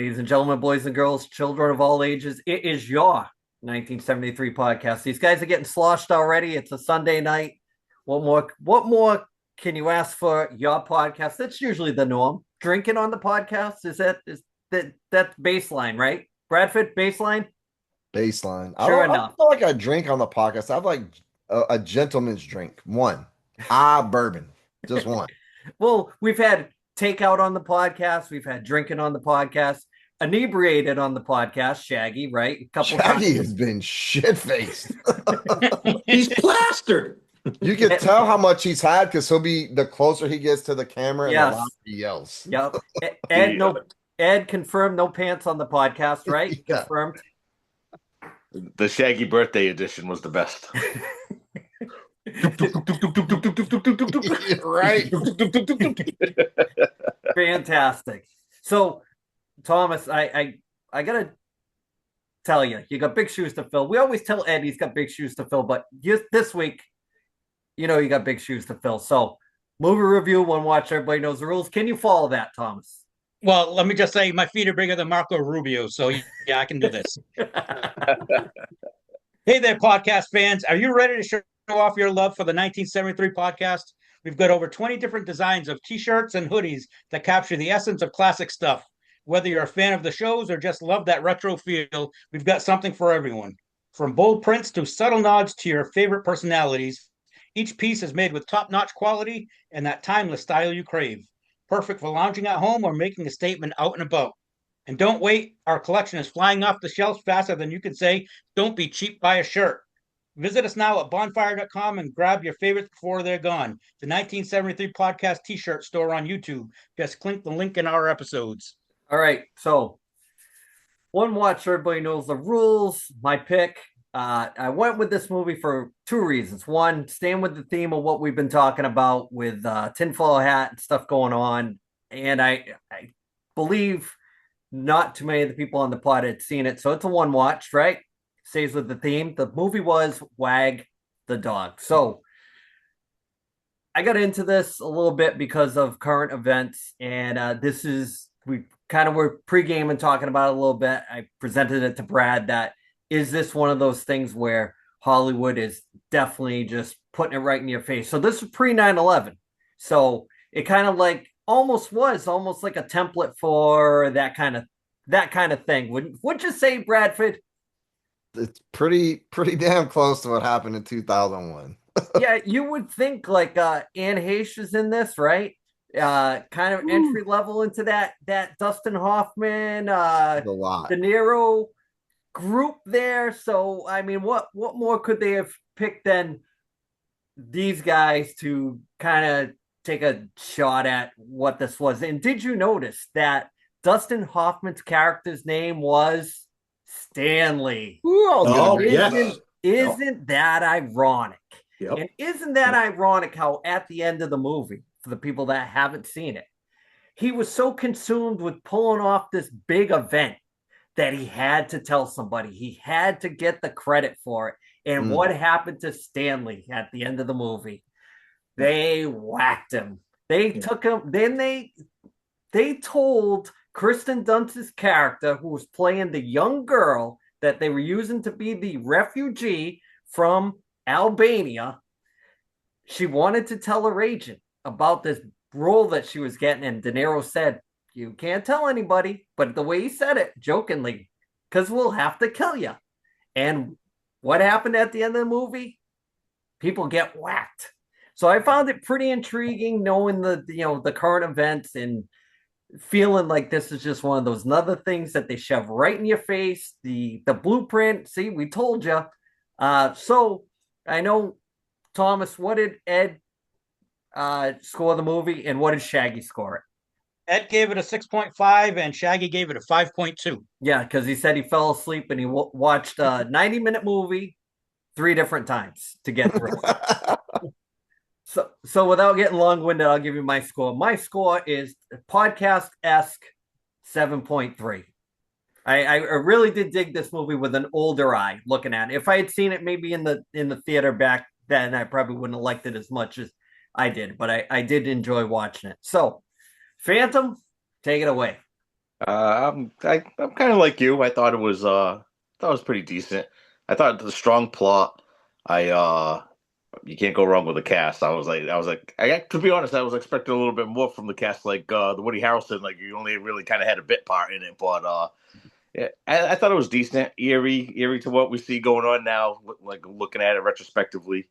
Ladies and gentlemen, boys and girls, children of all ages, it is your 1973 podcast. These guys are getting sloshed already. It's a Sunday night. What more can you ask for your podcast? That's usually the norm. Drinking on the podcast, that's baseline, right? Bradford, baseline? Baseline. Sure I don't enough. feel like I drink on the podcast. I have like a gentleman's drink. One. Bourbon. Just one. Well, we've had takeout on the podcast, we've had drinking on the podcast, inebriated on the podcast, Shaggy, right? A couple Shaggy times. has been shit-faced. He's plastered. You can tell how much he's had because he'll be the closer he gets to the camera and the Yes. louder he yells. Yep. Ed confirmed no pants on the podcast, right? Yeah. Confirmed. The Shaggy birthday edition was the best. Right. Fantastic. So, Thomas, I gotta tell you, you got big shoes to fill. We always tell Ed he's got big shoes to fill, but this week, you got big shoes to fill. So, movie review, one watch, everybody knows the rules. Can you follow that, Thomas? Well, let me just say my feet are bigger than Marco Rubio, so yeah, I can do this. Hey there, podcast fans. Are you ready to show off your love for the 1973 podcast? We've got over 20 different designs of t-shirts and hoodies that capture the essence of classic stuff. Whether you're a fan of the shows or just love that retro feel, we've got something for everyone. From bold prints to subtle nods to your favorite personalities, each piece is made with top-notch quality and that timeless style you crave. Perfect for lounging at home or making a statement out and about. And don't wait, our collection is flying off the shelves faster than you can say, don't be cheap, buy a shirt. Visit us now at bonfire.com and grab your favorites before they're gone. The 1973 Podcast t-shirt store on YouTube. Just click the link in our episodes. All right, so one watch, everybody knows the rules. My pick. I went with this movie for two reasons. One, staying with the theme of what we've been talking about with tinfoil hat and stuff going on. And I believe not too many of the people on the pod had seen it. So it's a one watch, right? Stays with the theme. The movie was Wag the Dog. So I got into this a little bit because of current events. And we kind of were pre-gaming talking about it a little bit. I presented it to Brad that is this one of those things where Hollywood is definitely just putting it right in your face? So this was pre 9/11. So it kind of like almost like a template for that kind of thing. Would you say, Bradford? It's pretty damn close to what happened in 2001. Yeah, you would think like Anne Heche is in this, right? Kind of entry level into that Dustin Hoffman, A lot. De Niro group there. So I mean, what more could they have picked than these guys to kind of take a shot at what this was? And did you notice that Dustin Hoffman's character's name was Stanley? Oh, Isn't that ironic? Yep. And isn't that ironic how at the end of the movie, for the people that haven't seen it, he was so consumed with pulling off this big event that he had to tell somebody. He had to get the credit for it. And what happened to Stanley at the end of the movie? They whacked him. They took him. Then they told Kristen Dunst's character, who was playing the young girl that they were using to be the refugee from Albania, she wanted to tell her agent about this role that she was getting. And De Niro said, "You can't tell anybody," but the way he said it, jokingly, because we'll have to kill you. And what happened at the end of the movie? People get whacked. So I found it pretty intriguing knowing the current events and feeling like this is just one of those other things that they shove right in your face. The blueprint. See, we told you. So I know, Thomas, what did Ed score the movie, and what did Shaggy score it? Ed gave it a 6.5 and Shaggy gave it a 5.2. Yeah, because he said he fell asleep and he watched a 90-minute movie 3 different times to get through it. So without getting long-winded, I'll give you my score. My score is podcast-esque 7.3. I really did dig this movie with an older eye looking at it. If I had seen it maybe in the theater back then, I probably wouldn't have liked it as much as I did, but I did enjoy watching it. So, Phantom, take it away. I'm kind of like you. I thought it was pretty decent. I thought the strong plot. I You can't go wrong with the cast. To be honest, I was expecting a little bit more from the cast, like the Woody Harrelson. Like you only really kind of had a bit part in it, but yeah, I thought it was decent, eerie to what we see going on now. Like looking at it retrospectively,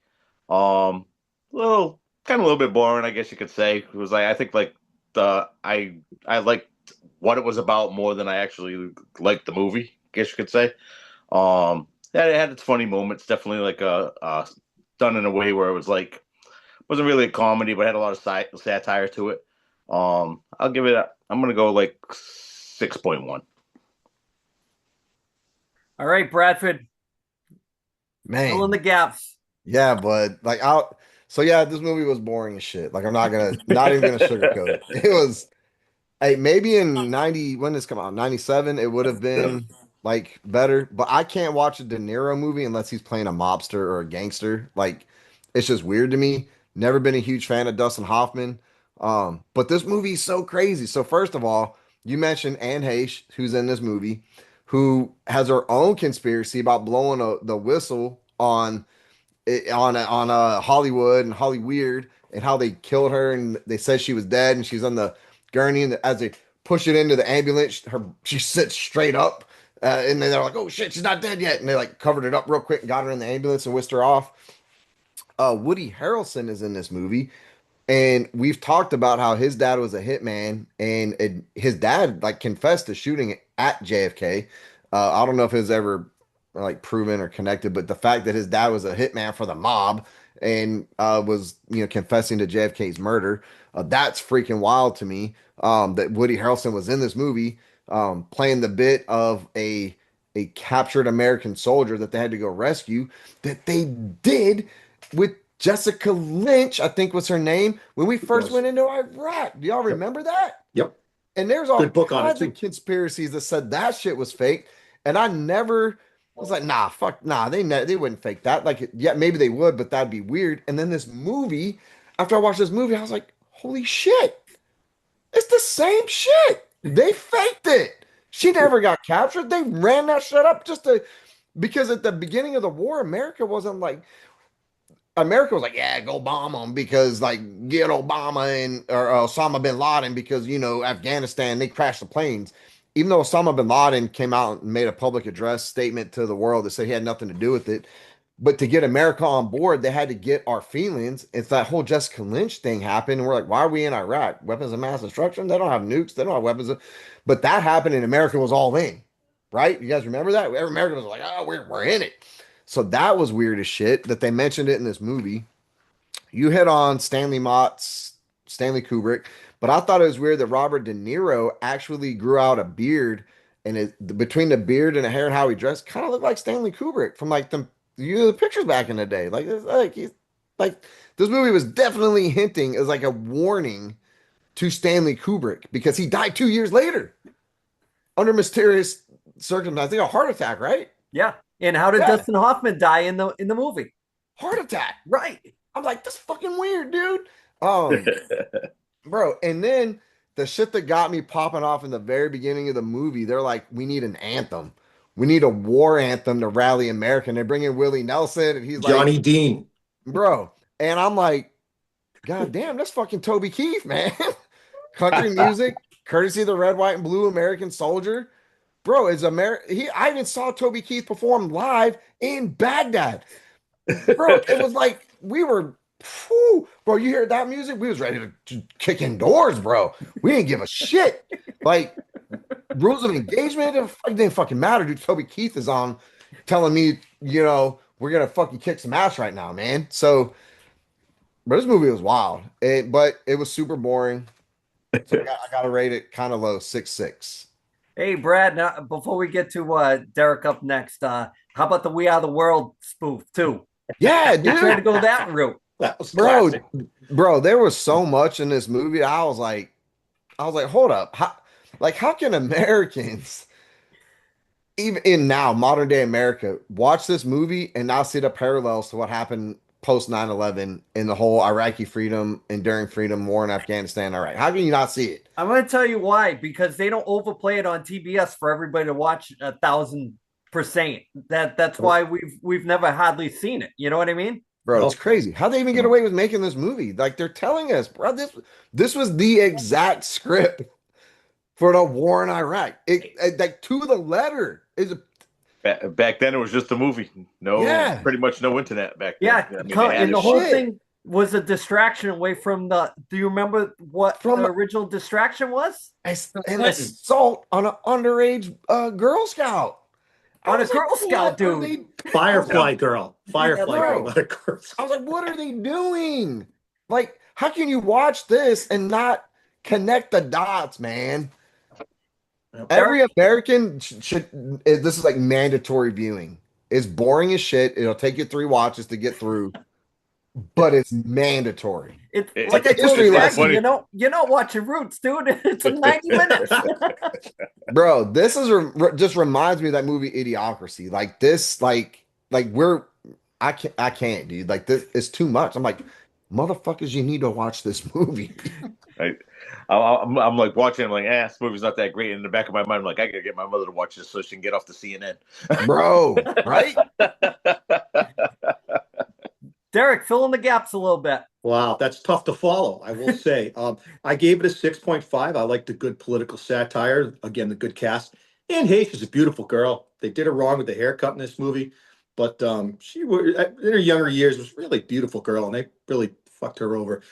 little kind of a little bit boring, I guess you could say. It was like I think like the I liked what it was about more than I actually liked the movie. I guess you could say. Yeah, it had its funny moments. Definitely like done in a way where it was like wasn't really a comedy, but had a lot of satire to it. I'll give it. I'm gonna go like 6.1. All right, Bradford, fill in Man, the gaps. yeah, but like out. So yeah, this movie was boring as shit. Like I'm not even gonna sugarcoat it. It was. Hey, maybe in 90, when this come out, 97, it would have been like better. But I can't watch a De Niro movie unless he's playing a mobster or a gangster. Like, it's just weird to me. Never been a huge fan of Dustin Hoffman. But this movie is so crazy. So first of all, you mentioned Anne Heche, who's in this movie, who has her own conspiracy about blowing the whistle on Hollywood and Holly Weird and how they killed her and they said she was dead and she's on the gurney and as they push it into the ambulance, she sits straight up and then they're like, "Oh shit, she's not dead yet," and they like covered it up real quick and got her in the ambulance and whisked her off. Woody Harrelson is in this movie, and we've talked about how his dad was a hitman, and his dad like confessed to shooting at JFK. I don't know if it's ever like proven or connected, but the fact that his dad was a hitman for the mob and was confessing to JFK's murder, that's freaking wild to me. That Woody Harrelson was in this movie, playing the bit of a captured American soldier that they had to go rescue. That they did with Jessica Lynch, I think was her name, when we first went into Iraq. Do y'all Yep. remember that? Yep. And there's all Good book on it kinds too. of conspiracies that said that shit was fake. And I never was like, nah, fuck, nah, they wouldn't fake that. Like, yeah, maybe they would, but that'd be weird. And then this movie, after I watched this movie, I was like, holy shit, it's the same shit. They faked it. She never got captured. They ran that shit up because at the beginning of the war, America was like, yeah, go bomb them because like get Obama and or Osama bin Laden because Afghanistan they crashed the planes. Even though Osama bin Laden came out and made a public address statement to the world that said he had nothing to do with it, but to get America on board, they had to get our feelings. It's that whole Jessica Lynch thing happened, and we're like, why are we in Iraq? Weapons of mass destruction? They don't have nukes. They don't have but that happened, and America was all in, right? You guys remember that? America was like, oh, we're in it. So that was weird as shit that they mentioned it in this movie. You hit on Stanley Kubrick, but I thought it was weird that Robert De Niro actually grew out a beard, and between the beard and the hair and how he dressed, kind of looked like Stanley Kubrick from like the pictures back in the day. Like it's like he's like this movie was definitely hinting as like a warning to Stanley Kubrick because he died 2 years later under mysterious circumstances. I think a heart attack, right? Yeah. And how did Yeah, Dustin Hoffman die in the movie? heart attack. Right. I'm like, that's fucking weird, dude. Um, bro, and then the shit that got me popping off in the very beginning of the movie, they're like, we need an anthem. We need a war anthem to rally America. And they bring in Willie Nelson, and he's like, Johnny Dean. bro. And I'm like, God damn, that's fucking Toby Keith, man. Country music, courtesy of the red, white, and blue American soldier. Bro, I even saw Toby Keith perform live in Baghdad. Bro, it was like we were, whew, bro. You hear that music? We was ready to kick indoors, bro. We didn't give a shit. Like rules of engagement, it didn't fucking matter, dude. Toby Keith is on, telling me, we're gonna fucking kick some ass right now, man. So, but this movie was wild. But it was super boring. So I gotta rate it kind of low, 6.6. Hey, Brad, now, before we get to Derek up next, how about the We Are the World spoof, too? Yeah, You tried to dude, go that route. That was bro, classic. bro. There was so much in this movie. I was like, hold up, how can Americans, even in now modern day America, watch this movie and now see the parallels to what happened post 9/11 and the whole Iraqi freedom, enduring freedom war in Afghanistan, Iraq. How can you not see it? I'm going to tell you why. Because they don't overplay it on TBS for everybody to watch 1,000%. That's why we've never hardly seen it. You know what I mean? Bro, it's crazy. How'd they even get away with making this movie? Like they're telling us, bro, this was the exact script for the war in Iraq. It like to the letter is a Back then, it was just a movie. Yeah. Pretty much no internet back then. Yeah, I mean, they had and the it- whole shit. thing was a distraction away from the. Do you remember what From- the original distraction was? an assault on an underage Girl Scout. I On a was like, Girl Scout, what are dude. Firefly girl. Firefly bro. girl. Not a Girl I Scout. was like, what are they doing? Like, how can you watch this and not connect the dots, man? Every American should. This is like mandatory viewing. It's boring as shit. It'll take you 3 watches to get through, but it's mandatory. It's It- like I it's told so you, funny. Maggie, you're not watching Roots, dude. It's a 90 minutes. Bro, this is just reminds me of that movie Idiocracy. Like this, like I can't, dude. Like this is too much. I'm like, motherfuckers, you need to watch this movie. I'm like watching. I'm like, this movie's not that great. In the back of my mind, I'm like, I gotta get my mother to watch this so she can get off the CNN. Bro, right? Derek, fill in the gaps a little bit. Wow, that's tough to follow, I will say. I gave it a 6.5. I like the good political satire. Again, the good cast. And hey, she's a beautiful girl. They did her wrong with the haircut in this movie, but she was in her younger years was a really beautiful girl, and they really fucked her over.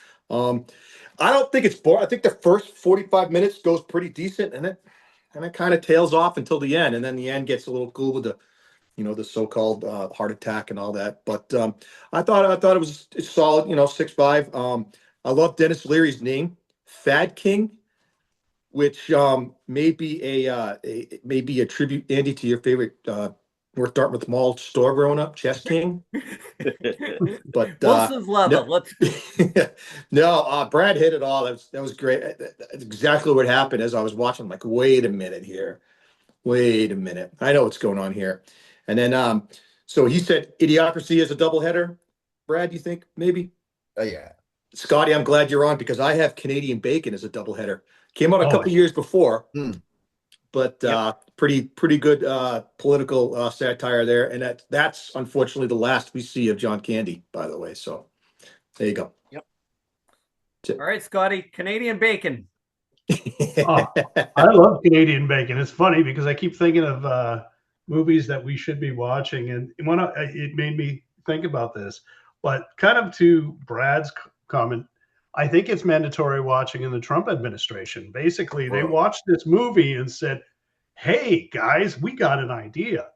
I don't think it's boring. I think the first 45 minutes goes pretty decent, and it kind of tails off until the end, and then the end gets a little cool with the the so-called heart attack and all that. But I thought it's solid, 6.5. I love Dennis Leary's name, Fad King, which may be a tribute, Andy, to your favorite North Dartmouth Mall store growing up, Chess King. But Wilson's leather. Let's. no, Brad hit it all. That was great. That's exactly what happened as I was watching. I'm like, wait a minute here. Wait a minute. I know what's going on here. And then, so he said Idiocracy is a doubleheader. Brad, you think maybe? Yeah. Scotty, I'm glad you're on because I have Canadian Bacon as a doubleheader. Came out a couple years before, but pretty good political satire there. And that's unfortunately the last we see of John Candy, by the way. So there you go. Yep. All right, Scotty, Canadian Bacon. I love Canadian Bacon. It's funny because I keep thinking of movies that we should be watching, and it made me think about this. But kind of to Brad's comment, I think it's mandatory watching in the Trump administration. Basically, they watched this movie and said, "Hey guys, we got an idea."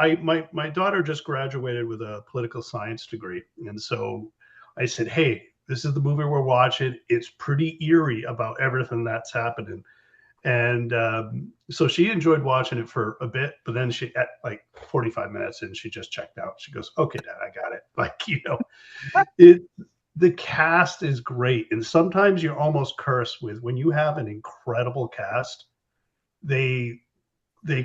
My daughter just graduated with a political science degree, and so I said, "Hey, this is the movie we're watching. It's pretty eerie about everything that's happening." And so she enjoyed watching it for a bit, but then she, at like 45 minutes in, she just checked out. She goes, "Okay, Dad, I got it." The cast is great. And sometimes you're almost cursed with when you have an incredible cast, they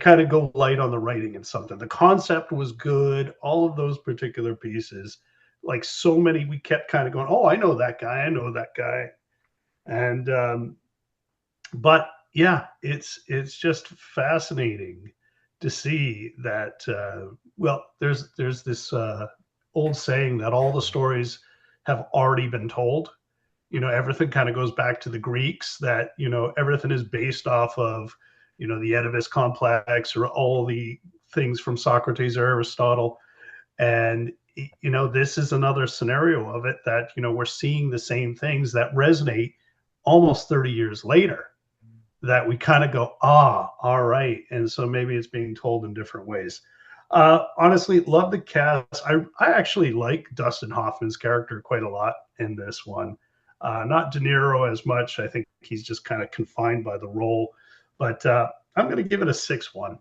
kind of go light on the writing and something. The concept was good. All of those particular pieces, like so many, we kept kind of going, "Oh, I know that guy. I know that guy." And, but yeah, it's just fascinating to see that. There's this old saying that all the stories have already been told. Everything kind of goes back to the Greeks. That everything is based off of the Oedipus complex or all the things from Socrates or Aristotle, and this is another scenario of it that we're seeing the same things that resonate almost 30 years later. That we kind of go, all right. And so maybe it's being told in different ways. Honestly, love the cast. I actually like Dustin Hoffman's character quite a lot in this one. Not De Niro as much. I think he's just kind of confined by the role. But I'm going to give it a 6.1.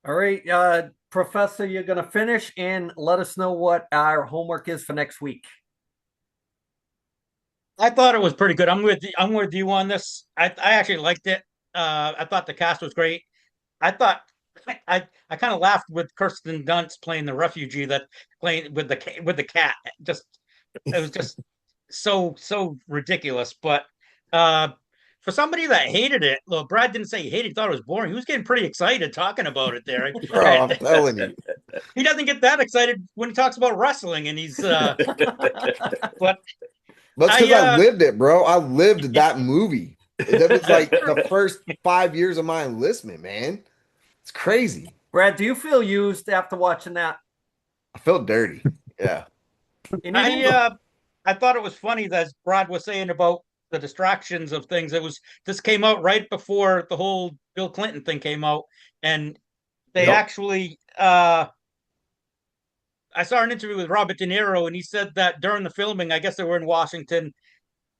All right, Professor, you're going to finish and let us know what our homework is for next week. I thought it was pretty good. I'm with you on this. I actually liked it. I thought the cast was great. I thought I kind of laughed with Kirsten Dunst playing the refugee that playing with the cat. Just it was just so ridiculous. But uh, for somebody that hated it, well, Brad didn't say he hated, he thought it was boring. He was getting pretty excited talking about it there. Bro, I'm telling you. He doesn't get that excited when he talks about wrestling, and he's but That's because I lived it, bro. I lived that movie. That was like the first 5 years of my enlistment, man. It's crazy. Brad, do you feel used after watching that? I felt dirty. Yeah. I thought it was funny that Brad was saying about the distractions of things. This came out right before the whole Bill Clinton thing came out, and they actually I saw an interview with Robert De Niro, and he said that during the filming, I guess they were in Washington,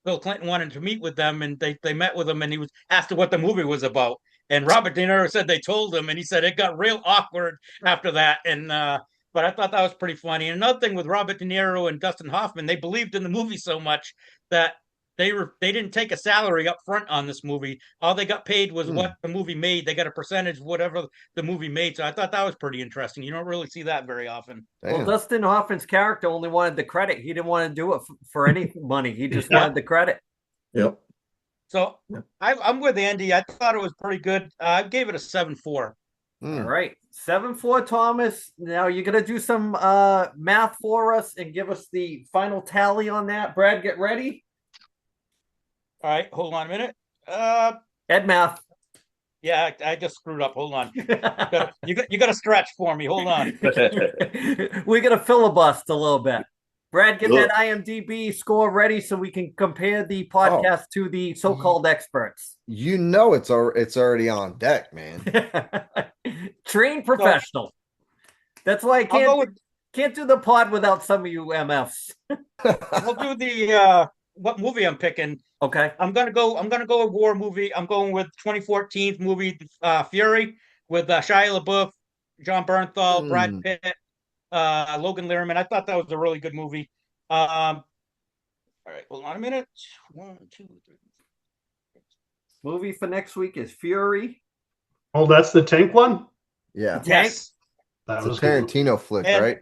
Bill Clinton wanted to meet with them, and they met with him, and he was asked what the movie was about. And Robert De Niro said they told him, and he said it got real awkward after that. And but I thought that was pretty funny. And another thing with Robert De Niro and Dustin Hoffman, they believed in the movie so much that they didn't take a salary up front on this movie. All they got paid was what the movie made. They got a percentage of whatever the movie made. So I thought that was pretty interesting. You don't really see that very often. Damn. Well, Dustin Hoffman's character only wanted the credit. He didn't want to do it for any money. He just wanted the credit. Yep. So I'm with Andy. I thought it was pretty good. I gave it a 7.4. All right. 7.4, Thomas. Now you're going to do some math for us and give us the final tally on that. Brad, get ready. All right, hold on a minute. Ed math. Yeah, I just screwed up. Hold on. You got to stretch for me. Hold on. We're going to filibuster a little bit. Brad, get that IMDb score ready so we can compare the podcast to the so-called experts. You know it's already on deck, man. Trained professional. That's why I can't do the pod without some of you MFs. We'll do the what movie I'm picking. Okay. I'm gonna go a war movie. I'm going with 2014 movie Fury with Shia LaBeouf, John Bernthal, Brad Pitt, Logan Lerman. I thought that was a really good movie. All right, hold on a minute. 1, 2, 3. Movie for next week is Fury. Oh, that's the tank one? Yeah. Yes. That was a Tarantino flick, right?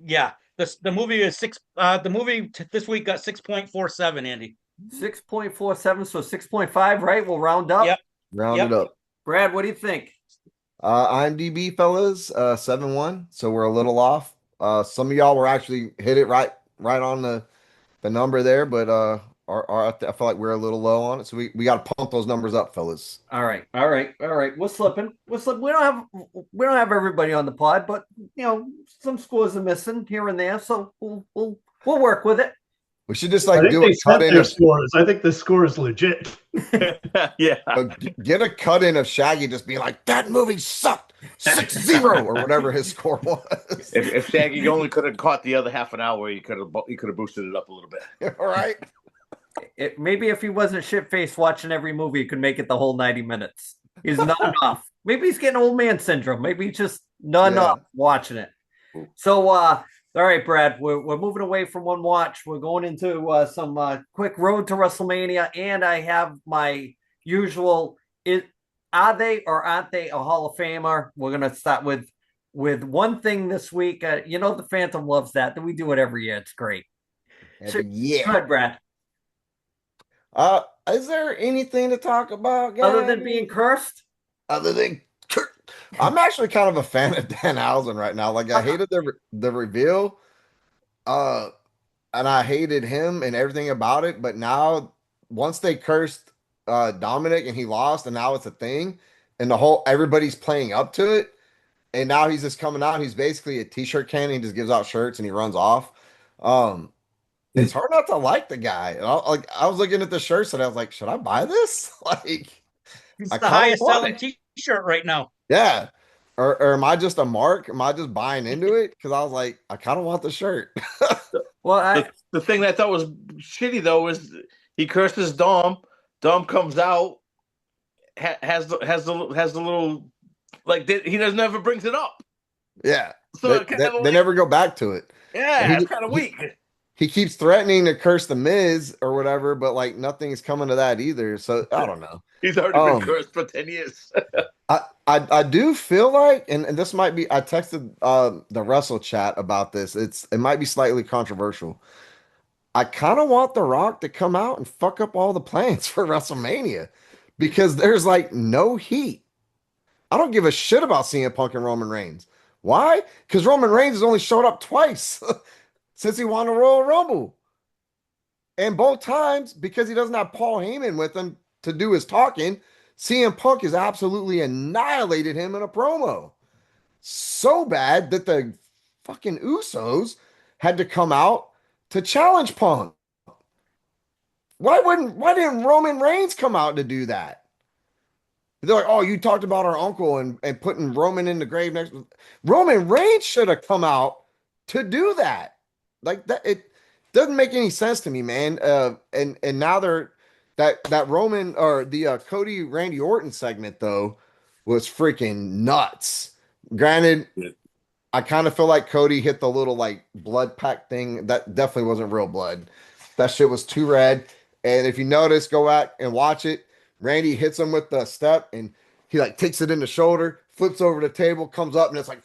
Yeah. The movie is the movie this week got 6.47, Andy. 6.47, so 6.5, right? We'll round up. Yep. Round it up. Brad, what do you think? IMDb, fellas, 7.1. So we're a little off. Some of y'all were actually hit it right on the number there, but I feel like we're a little low on it. So we got to pump those numbers up, fellas. All right. We're slipping. We don't have everybody on the pod, but some scores are missing here and there. So we'll work with it. We should just do a cut in of scores. I think the score is legit. Yeah. Get a cut in of Shaggy just being like, that movie sucked. 6-0 or whatever his score was. If Shaggy only could have caught the other half an hour, he could have boosted it up a little bit. All right. Maybe if he wasn't shit-faced watching every movie, he could make it the whole 90 minutes. He's not enough. Maybe he's getting old man syndrome. Maybe he's just not enough watching it. So, all right, Brad, we're moving away from one watch. We're going into some quick road to WrestleMania, and I have my usual, are they or aren't they a Hall of Famer? We're going to start with one thing this week. The Phantom loves that. We do it every year. It's great. Go ahead, Brad. Is there anything to talk about, guys? Other than being cursed? I'm actually kind of a fan of Danhausen right now. Like, I hated the reveal, and I hated him and everything about it. But now, once they cursed Dominic and he lost, and now it's a thing, and everybody's playing up to it, and now he's just coming out. He's basically a t-shirt can. He just gives out shirts and he runs off. It's hard not to like the guy. And I was looking at the shirts and I was like, should I buy this? Like, it's the highest selling t-shirt right now. Yeah. Or am I just a mark? Am I just buying into it? Because I was like, I kind of want the shirt. Well, the thing that I thought was shitty though is he curses Dom. Dom comes out, has the little he never brings it up. Yeah. So they never go back to it. Yeah, it's kind of weak. he keeps threatening to curse the Miz or whatever, but like nothing is coming to that either. So I don't know. He's already been cursed for 10 years. I do feel like, and this might be, I texted the Wrestle chat about this. It might be slightly controversial. I kind of want The Rock to come out and fuck up all the plans for WrestleMania because there's like no heat. I don't give a shit about CM Punk and Roman Reigns. Why? Because Roman Reigns has only showed up twice since he won the Royal Rumble. And both times, because he doesn't have Paul Heyman with him to do his talking, CM Punk has absolutely annihilated him in a promo. So bad that the fucking Usos had to come out to challenge Punk. Why didn't Roman Reigns come out to do that? They're like, oh, you talked about our uncle and putting Roman in the grave next. Roman Reigns should have come out to do that. Like that, it doesn't make any sense to me, man. And now they're that Roman or the Cody Randy Orton segment though was freaking nuts. Granted, I kind of feel like Cody hit the little like blood pack thing. That definitely wasn't real blood. That shit was too red. And if you notice, go out and watch it. Randy hits him with the step and he like takes it in the shoulder, flips over the table, comes up, and it's like,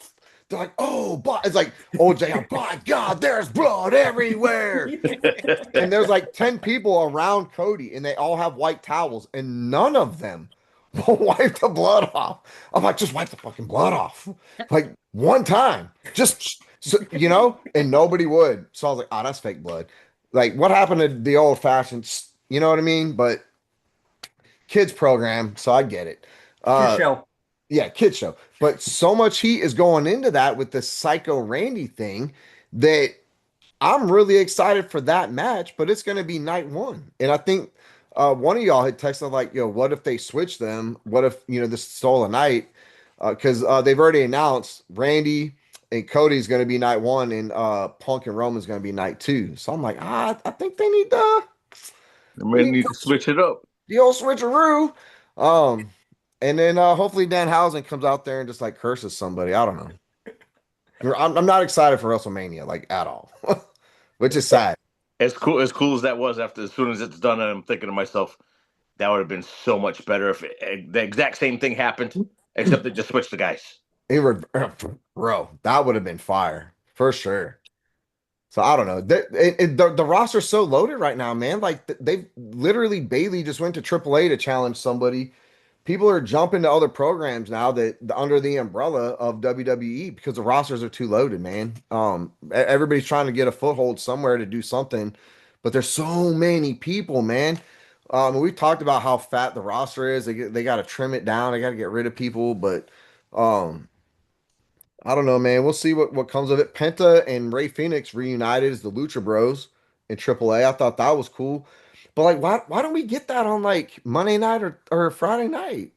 they're like, oh, but it's like, oh, JR, by God, there's blood everywhere. And there's like 10 people around Cody and they all have white towels and none of them will wipe the blood off. I'm like, just wipe the fucking blood off. Like one time, just, so, and nobody would. So I was like, oh, that's fake blood. Like what happened to the old fashioned, you know what I mean? But kids program, so I get it. Kid show. Yeah, kid show. But so much heat is going into that with the Psycho Randy thing that I'm really excited for that match, but it's going to be night one. And I think one of y'all had texted like, what if they switch them? What if, this stole a night? Because they've already announced Randy and Cody's going to be night one and Punk and Roman's going to be night two. So I'm like, I think they need to switch it up. The old switcheroo. And then hopefully Danhausen comes out there and just like curses somebody. I don't know. I'm not excited for WrestleMania like at all, which is sad. As cool as that was, as soon as it's done, I'm thinking to myself, that would have been so much better if the exact same thing happened, except they just switched the guys. Bro, that would have been fire for sure. So I don't know. The roster's so loaded right now, man. Like they literally Bailey just went to AAA to challenge somebody. People are jumping to other programs now that under the umbrella of WWE because the rosters are too loaded, man. Everybody's trying to get a foothold somewhere to do something, but there's so many people, man. We've talked about how fat the roster is. They got to trim it down. They got to get rid of people, but I don't know, man. We'll see what comes of it. Penta and Ray Phoenix reunited as the Lucha Bros in AAA. I thought that was cool. But like, why don't we get that on like Monday night or Friday night?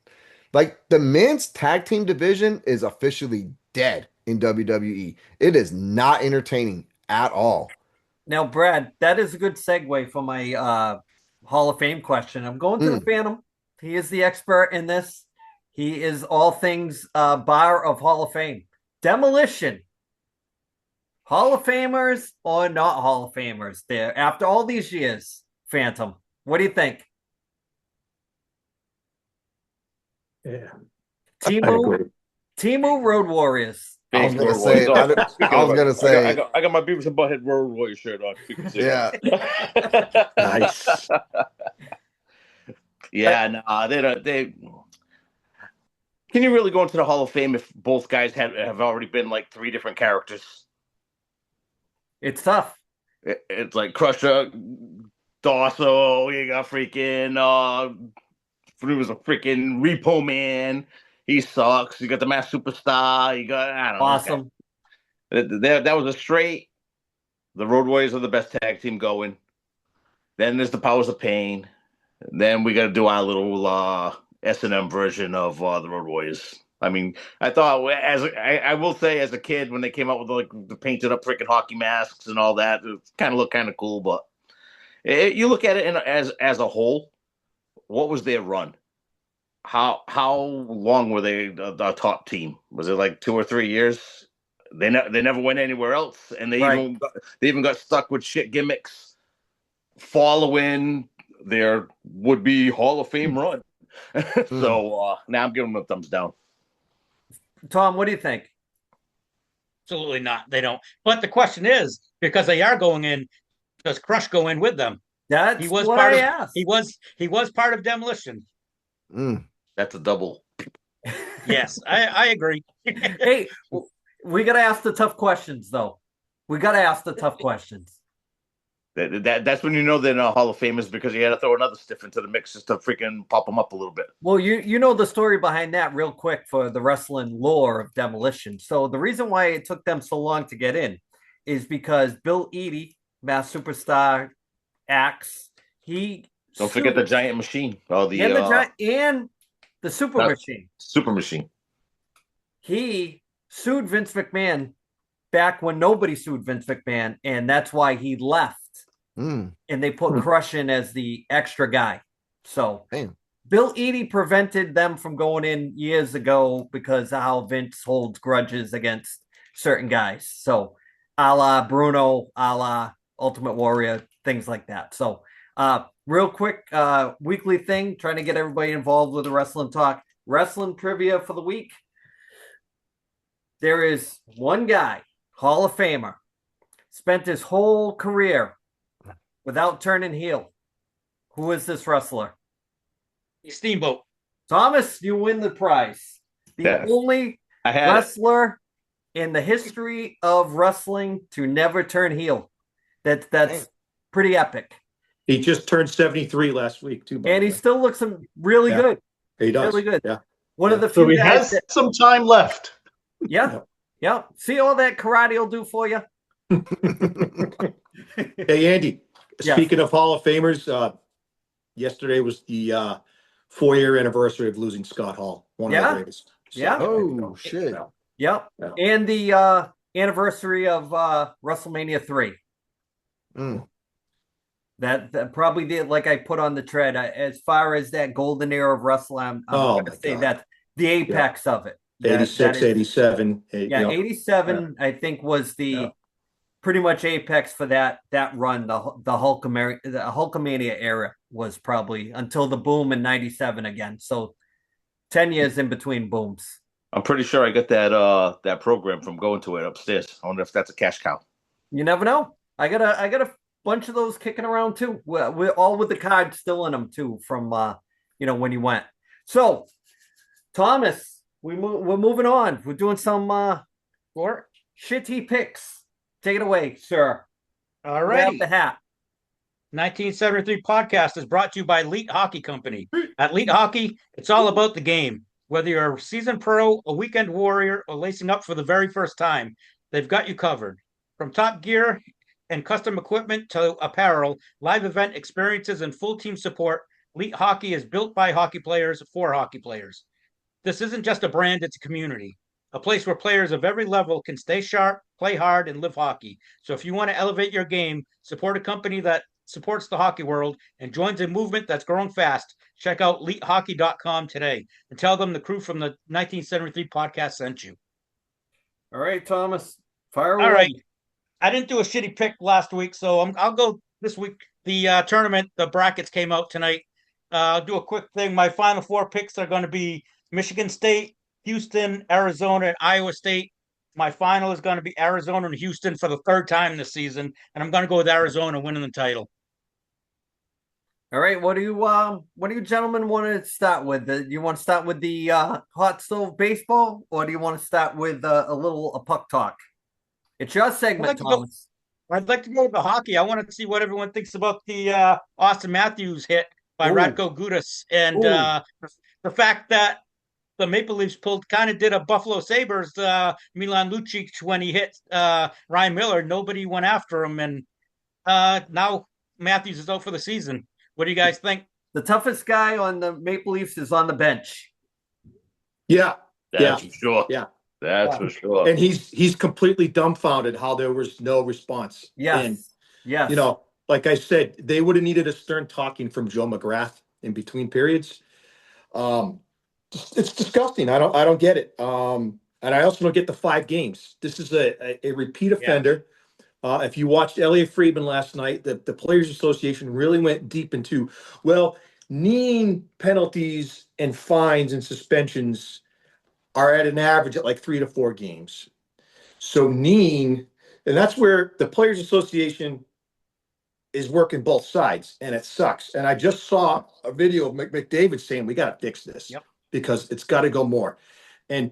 Like the men's tag team division is officially dead in WWE. It is not entertaining at all. Now, Brad, that is a good segue for my Hall of Fame question. I'm going to the Phantom. He is the expert in this. He is all things bar of Hall of Fame. Demolition. Hall of Famers or not Hall of Famers there after all these years? Phantom. What do you think? Yeah. Timu Road Warriors. I was gonna say. I got my Beavis and Butthead Road Warrior shirt on. Yeah. Nice. Yeah. No, they. Can you really go into the Hall of Fame if both guys have already been like three different characters? It's tough. It's like Crusher, Dawson. You got freaking. He was a freaking Repo Man. He sucks. You got the Masked Superstar. You got I don't know. Awesome. That was a straight. The Road Warriors are the best tag team going. Then there's the Powers of Pain. Then we got to do our little S&M version of the Road Warriors. I mean, I thought I will say as a kid when they came out with like the painted up freaking hockey masks and all that, it kind of looked kind of cool. But you look at it as a whole, what was their run? How long were they the top team? Was it like 2 or 3 years? They never went anywhere else, and they even got stuck with shit gimmicks following their would-be Hall of Fame run. So now I'm giving them a thumbs down. Tom, what do you think? Absolutely not. They don't. But the question is, because they are going in, does Crush go in with them? That's what I asked. He was part of Demolition. That's a double. Yes, I agree. Hey, we got to ask the tough questions, though. We got to ask the tough questions. That's when you know they're not Hall of Famers, because you had to throw another stiff into the mix just to freaking pop them up a little bit. Well, you know the story behind that real quick for the wrestling lore of Demolition. So the reason why it took them so long to get in is because Bill Eadie, Mass Superstar, Axe, don't forget the Giant Machine. And the Super Machine. Super Machine. He sued Vince McMahon back when nobody sued Vince McMahon, and that's why he left. And they put Crush in as the extra guy. So Bill Eadie prevented them from going in years ago because of how Vince holds grudges against certain guys. So a la Bruno, a la Ultimate Warrior, things like that. So real quick weekly thing, trying to get everybody involved with the wrestling talk. Wrestling trivia for the week. There is one guy, Hall of Famer, spent his whole career without turning heel. Who is this wrestler? Steamboat. Thomas, you win the prize. The only wrestler in the history of wrestling to never turn heel. That's pretty epic. He just turned 73 last week, too. And he still looks really good. He does. Really good. Yeah. One of the few So he has some time left. Yeah. See all that karate will do for you? Hey, Andy, speaking of Hall of Famers, yesterday was the 4-year anniversary of losing Scott Hall, one of the greatest. So, Oh, shit. Yep. And the anniversary of WrestleMania 3. That probably did, like I put on the tread, as far as that golden era of wrestling, I'm going to say that's the apex of it. 86, 87. 87, I think, was the pretty much apex for that run. The Hulkamania era was probably until the boom in 97 again. So 10 years in between booms. I'm pretty sure I got that program from going to it upstairs. I wonder if that's a cash cow. You never know. I got a bunch of those kicking around too. We're all with the card still in them too from when you went. So Thomas, we're moving on. We're doing some shitty picks. Take it away, sir. All right. Grab the hat. 1973 podcast is brought to you by Elite Hockey Company. At Elite Hockey, it's all about the game. Whether you're a seasoned pro, a weekend warrior, or lacing up for the very first time, they've got you covered. From top gear and custom equipment to apparel, live event experiences, and full team support, Elite Hockey is built by hockey players for hockey players. This isn't just a brand, it's a community. A place where players of every level can stay sharp, play hard, and live hockey. So if you want to elevate your game, support a company that supports the hockey world and joins a movement that's growing fast, check out elitehockey.com today and tell them the crew from the 1973 podcast sent you. All right, Thomas. Fire away. All right. I didn't do a shitty pick last week, so I'll go this week. The tournament, the brackets came out tonight. I'll do a quick thing. My final 4 picks are going to be Michigan State, Houston, Arizona, and Iowa State. My final is going to be Arizona and Houston for the 3rd time this season, and I'm going to go with Arizona winning the title. All right, what do you gentlemen want to start with? Do you want to start with the hot stove baseball, or do you want to start with a puck talk? It's your segment, Thomas. I'd like to go with the hockey. I want to see what everyone thinks about the Austin Matthews hit by Radko Gudas, and the fact that the Maple Leafs did a Buffalo Sabres Milan Lucic when he hit Ryan Miller. Nobody went after him, and now Matthews is out for the season. What do you guys think? The toughest guy on the Maple Leafs is on the bench. Yeah. That's for sure. Yeah. That's for sure. And he's completely dumbfounded how there was no response. Yes. And, like I said, they would have needed a stern talking from Joe McGrath in between periods. It's disgusting. I don't get it. And I also don't get the 5 games. This is a repeat offender. If you watched Elliot Friedman last night, the Players Association really went deep into, well, kneeing penalties and fines and suspensions are at an average at like 3 to 4 games. So kneeing, and that's where the Players Association is working both sides, and it sucks. And I just saw a video of McDavid saying, we got to fix this because it's got to go more. And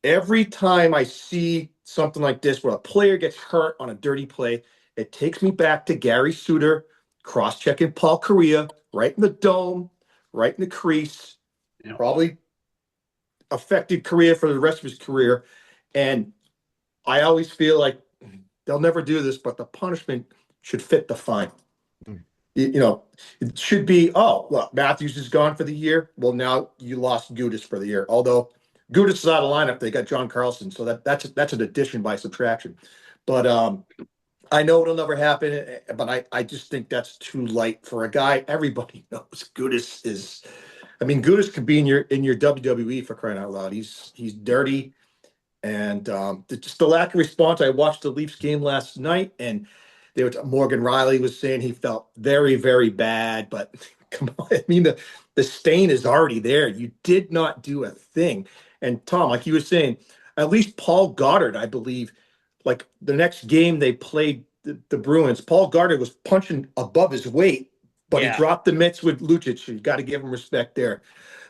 every time I see something like this where a player gets hurt on a dirty play, it takes me back to Gary Suter cross-checking Paul Correa right in the dome, right in the crease, probably affected Correa for the rest of his career. And I always feel like they'll never do this, but the punishment should fit the fine. You know, it should be, oh, look, Matthews is gone for the year. Well, now you lost Gudis for the year. Although Gudis is out of lineup, they got John Carlson, so that's an addition by subtraction. But I know it'll never happen, but I just think that's too light for a guy. Everybody knows Gudis is. I mean, Gudis could be in your WWE for crying out loud. He's dirty, and just the lack of response. I watched the Leafs game last night, and Morgan Riley was saying he felt very, very bad. But come on, I mean the stain is already there. You did not do a thing. And Tom, like you were saying, at least Paul Goddard, I believe, like the next game they played the Bruins, Paul Goddard was punching above his weight, but he dropped the mitts with Lucic. You got to give him respect there.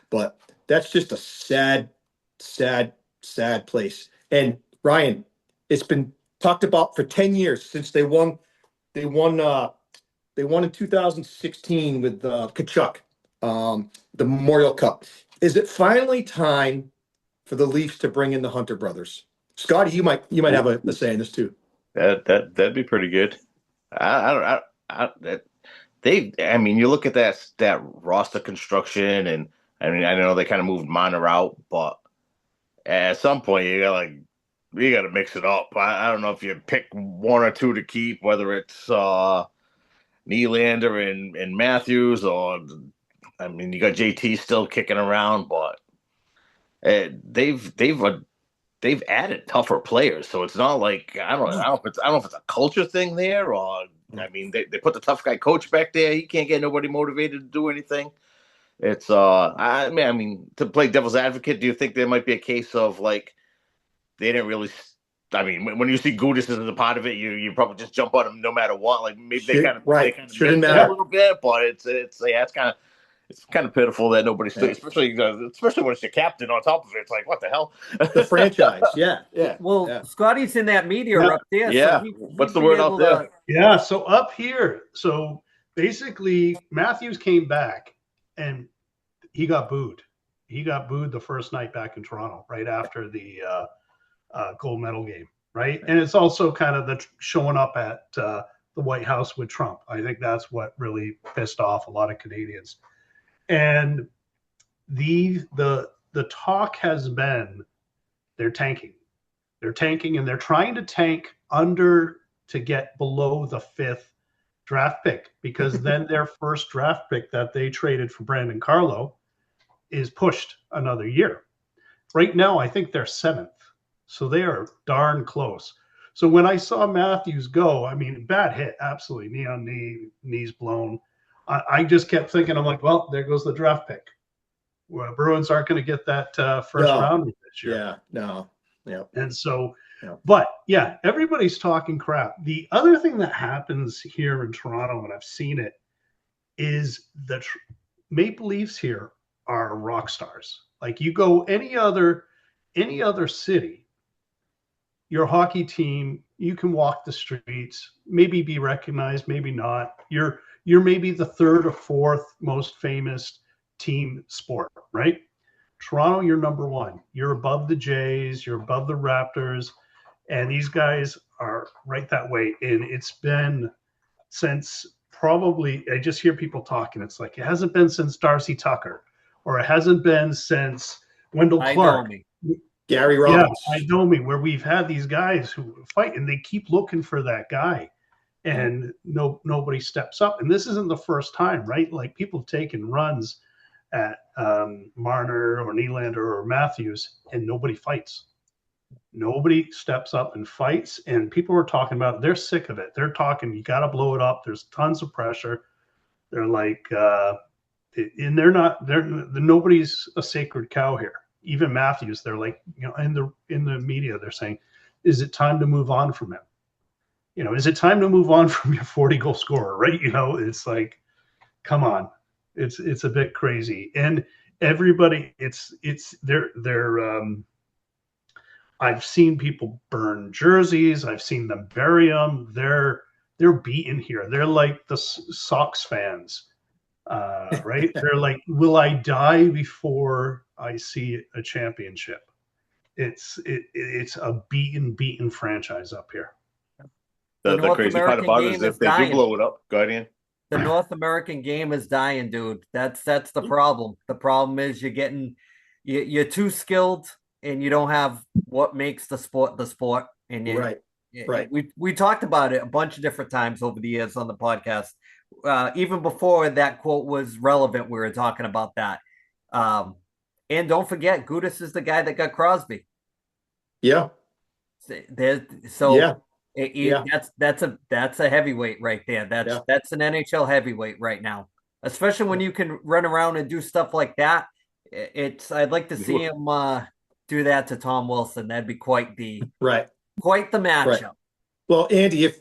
But that's just a sad, sad, sad place. And Ryan, it's been talked about for 10 years since they won in 2016 with Kachuk, the Memorial Cup. Is it finally time for the Leafs to bring in the Hunter brothers? Scotty, you might have a say in this too. That'd be pretty good. I mean, you look at that roster construction, and I mean, I know they kind of moved Minor out, but at some point you got to mix it up. I don't know if you pick one or two to keep, whether it's Nylander and Matthews, or I mean, you got JT still kicking around, but they've added tougher players, so it's not like I don't know if it's a culture thing there, or I mean they put the tough guy coach back there. He can't get nobody motivated to do anything. It's I mean to play devil's advocate, do you think there might be a case of like they didn't really? I mean, when you see Gudis as a part of it, you probably just jump on him no matter what. Like maybe they kind of shouldn't missed matter a little bit, but it's kind of pitiful that nobody's especially when it's your captain on top of it. It's like, what the hell? The franchise, yeah. Well, Scotty's in that meteor up there. Yeah. So What's the word out there? Yeah. So up here, so basically Matthews came back and he got booed. He got booed the first night back in Toronto, right after the gold medal game, right? And it's also kind of the showing up at the White House with Trump. I think that's what really pissed off a lot of Canadians. And the talk has been they're tanking, and they're trying to tank under to get below the 5th draft pick, because then their first draft pick that they traded for Brandon Carlo is pushed another year. Right now, I think they're 7th, so they are darn close. So when I saw Matthews go, I mean, bad hit, absolutely, knee on knee, knees blown. I just kept thinking, I'm like, well, there goes the draft pick. Well, Bruins aren't going to get that first round this year. Yeah, no. Yeah. And so, but yeah, everybody's talking crap. The other thing that happens here in Toronto, and I've seen it, is the Maple Leafs here are rock stars. Like you go any other city, your hockey team, you can walk the streets, maybe be recognized, maybe not. You're maybe the 3rd or 4th most famous team sport, right? Toronto, you're number 1. You're above the Jays, you're above the Raptors, and these guys are right that way. And it's been since probably, I just hear people talking, it's like it hasn't been since Darcy Tucker, or it hasn't been since Wendell Clark. Gary Robbins. Yeah, I know me, where we've had these guys who fight and they keep looking for that guy. And nobody steps up. And this isn't the first time, right? Like people have taken runs at Marner or Nylander or Matthews, and nobody fights. Nobody steps up and fights, and people are talking about it. They're sick of it. They're talking, you got to blow it up. There's tons of pressure. They're like, and nobody's a sacred cow here. Even Matthews, they're like, in the media, they're saying, is it time to move on from him? Is it time to move on from your 40-goal scorer, right? It's like, come on. It's a bit crazy. And everybody, they're I've seen people burn jerseys. I've seen them bury them. They're beaten here. They're like the Sox fans, right? They're like, will I die before I see a championship? It's a beaten franchise up here. The crazy part about it is if they do blow it up, Guardian. The North American game is dying, dude. That's the problem. The problem is you're too skilled and you don't have what makes the sport the sport. And right. We talked about it a bunch of different times over the years on the podcast. Even before that quote was relevant, we were talking about that. And don't forget, Gudis is the guy that got Crosby. Yeah. That's a heavyweight right there. That's an NHL heavyweight right now, especially when you can run around and do stuff like that. I'd like to see him do that to Tom Wilson. That'd be quite the matchup. Right. Well, Andy,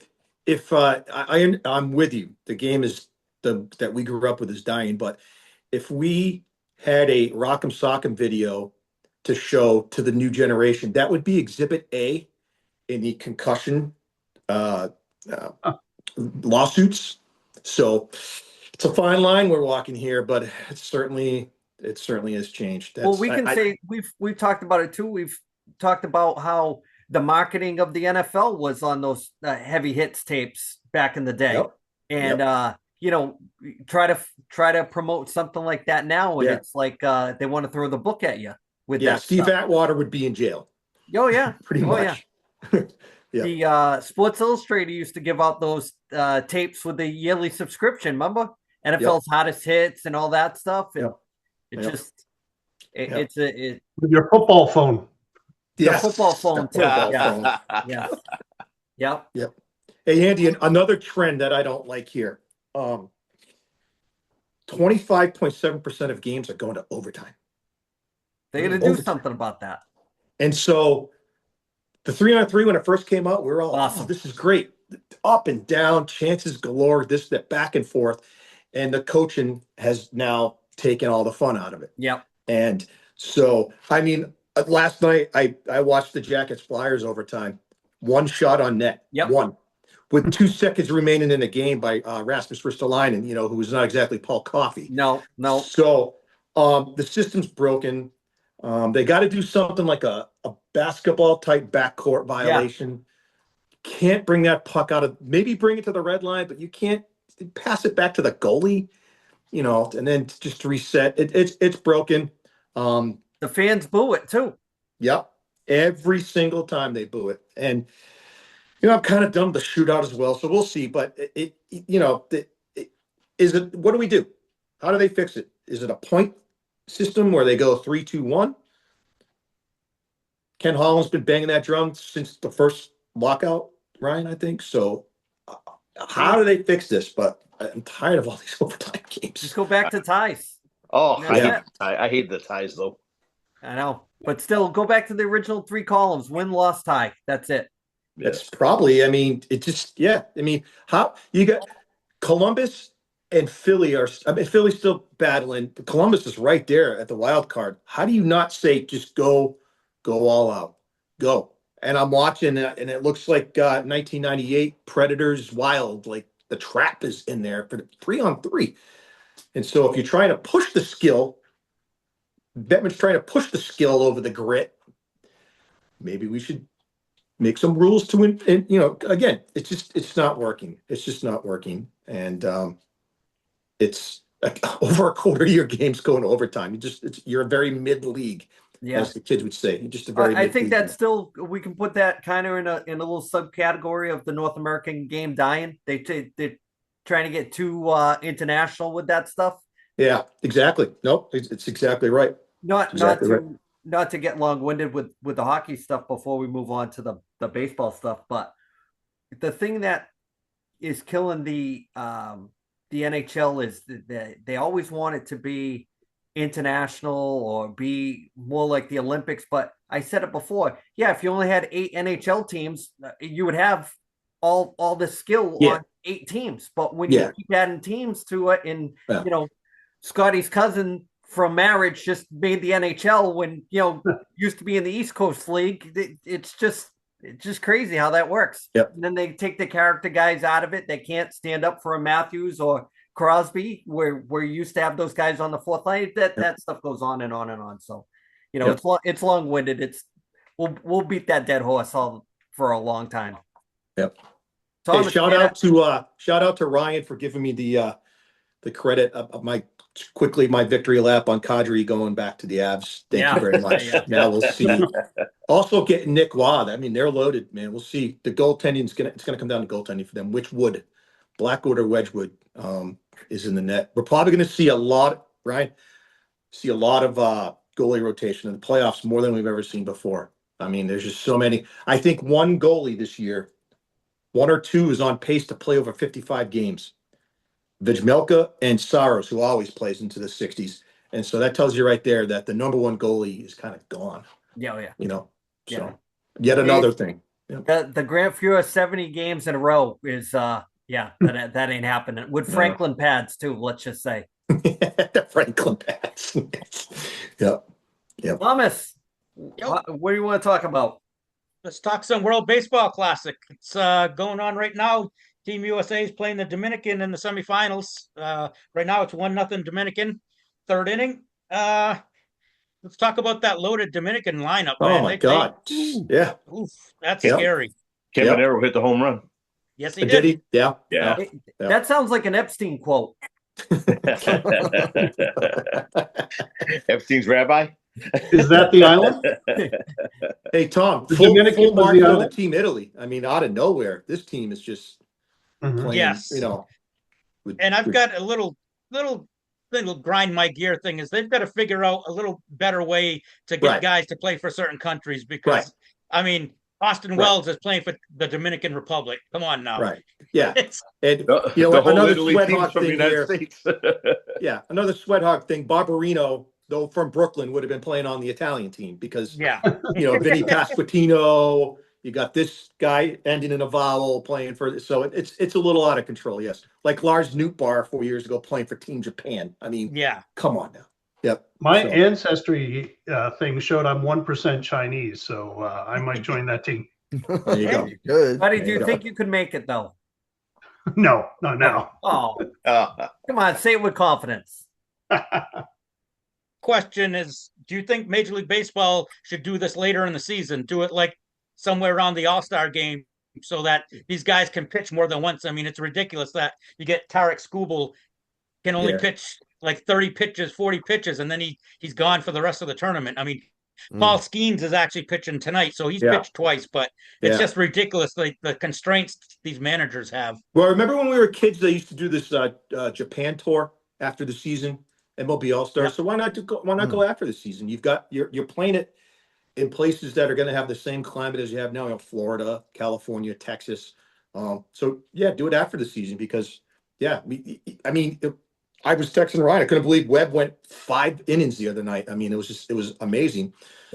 if I'm with you, the game is that we grew up with is dying. But if we had a Rock'em Sock'em video to show to the new generation, that would be Exhibit A in the concussion lawsuits. So it's a fine line we're walking here, but it certainly has changed. We can say we've talked about it too. We've talked about how the marketing of the NFL was on those heavy hits tapes back in the day, try to promote something like that now, and it's like they want to throw the book at you with that. Steve stuff. Atwater would be in jail. Oh yeah, pretty much. The Sports Illustrated used to give out those tapes with the yearly subscription. Remember NFL's hottest hits and all that stuff. And it's with your football phone. The football phone too. Yep. Hey Andy, another trend that I don't like here. 25.7% of games are going to overtime. They're going to do something about that. And so the 3-on-3, when it first came out, we were all, awesome. Oh, this is great. Up and down, chances galore, this, that, back and forth. And the coaching has now taken all the fun out of it. Yep. And so, I mean, last night I watched the Jackets Flyers overtime. One shot on net. Yep. One. With 2 seconds remaining in the game by Rasmus Ristolainen, who was not exactly Paul Coffey. No. So the system's broken. They got to do something like a basketball type backcourt violation. Yeah. Can't bring that puck maybe bring it to the red line, but you can't pass it back to the goalie, and then just reset. It's broken. The fans boo it too. Yep. Every single time they boo it. And, I'm kind of done with the shootout as well. So we'll see. But what do we do? How do they fix it? Is it a point system where they go 3-2-1? Ken Holland's been banging that drum since the first lockout, Ryan, I think. So how do they fix this? But I'm tired of all these overtime games. Just go back to ties. Oh, I hate the ties though. I know, but still, go back to the original 3 columns: win, loss, tie. That's it. That's probably. I mean, it just. Yeah. I mean, how you got Columbus and Philly are. I mean, Philly's still battling, but Columbus is right there at the wild card. How do you not say just go all out, go? And I'm watching, and it looks like 1998 Predators Wild. Like the trap is in there for the 3-on-3. And so if you're trying to push the skill, Bettman's trying to push the skill over the grit. Maybe we should make some rules to win. And again, it's not working. It's just not working. And it's over a quarter of your games going to overtime. You're a very mid-league, as the kids would say. You're just a very. I think that's still, we can put that kind of in a little subcategory of the North American game dying. They're trying to get too international with that stuff. Yeah, exactly. Nope, it's exactly right. Not not to get long-winded with the hockey stuff before we move on to the baseball stuff, but the thing that is killing the NHL is that they always want it to be international or be more like the Olympics. But I said it before. Yeah, if you only had 8 NHL teams, you would have all the skill on 8 teams. But when you keep adding teams to it, and Scotty's cousin from marriage just made the NHL when used to be in the East Coast League. It's just crazy how that works. Yep. And then they take the character guys out of it. They can't stand up for a Matthews or Crosby, where you used to have those guys on the fourth line. That stuff goes on and on and on. So, it's long-winded. We'll beat that dead horse for a long time. Yep. So hey, shout out to Ryan for giving me the credit of my victory lap on Kadri going back to the Avs. Thank you very much. Now we'll see. Also getting Nick Waugh. I mean, they're loaded, man. We'll see. The goaltending it's gonna come down to goaltending for them. Which wood, Blackwood or Wedgwood, is in the net. We're probably gonna see a lot, right? See a lot of goalie rotation in the playoffs, more than we've ever seen before. I mean, there's just so many. I think one goalie this year, 1 or 2, is on pace to play over 55 games. Vejmelka and Saros, who always plays into the 60s. And so that tells you right there that the number one goalie is kind of gone. Yeah. So yet another thing. The Grant Fuhrer 70 games in a row is, that ain't happening. With Franklin pads, too, let's just say. The Franklin pads. Yep. Thomas, what do you want to talk about? Let's talk some World Baseball Classic. It's going on right now. Team USA is playing the Dominican in the semifinals. Right now it's 1-0 Dominican, 3rd inning. Let's talk about that loaded Dominican lineup. Oh, my God. Yeah. Oof, that's scary. Caminero hit the home run. Yes, he did. Did he? Yeah. That sounds like an Epstein quote. Epstein's rabbi? Is that the island? Hey, Tom, The full Dominican mark was the for the island? Team Italy. I mean, out of nowhere, this team is just playing, Yes. And I've got a little grind my gear thing is they've got to figure out a little better way to get guys to play for certain countries because, I mean, Austin Wells is playing for the Dominican Republic. Come on now. Right. Yeah. And the whole another Italy sweat team's hog from the thing United here. States. Another sweat hog thing. Barbarino, though from Brooklyn, would have been playing on the Italian team because Vinny Pasquantino. You got this guy ending in a vowel playing for, so it's a little out of control. Yes, like Lars Nootbaar 4 years ago playing for Team Japan. I mean, come on now. Yep. My ancestry thing showed I'm 1% Chinese, so I might join that team. There you go. Good. Buddy, do you think you could make it though? No, not now. Oh, come on, say it with confidence. Question is, do you think Major League Baseball should do this later in the season? Do it like somewhere around the All-Star game so that these guys can pitch more than once. I mean, it's ridiculous that you get Tarek Skubal can only pitch like 30 pitches, 40 pitches, and then he's gone for the rest of the tournament. I mean, Paul Skeens is actually pitching tonight, so he's pitched twice, but it's just ridiculous, like the constraints these managers have. Well, remember when we were kids, they used to do this Japan tour after the season, MLB All-Star. So why not go after the season? You're playing it in places that are going to have the same climate as you have now, Florida, California, Texas. So do it after the season because I mean, I was texting Ryan. I couldn't believe Webb went 5 innings the other night. I mean, it was amazing.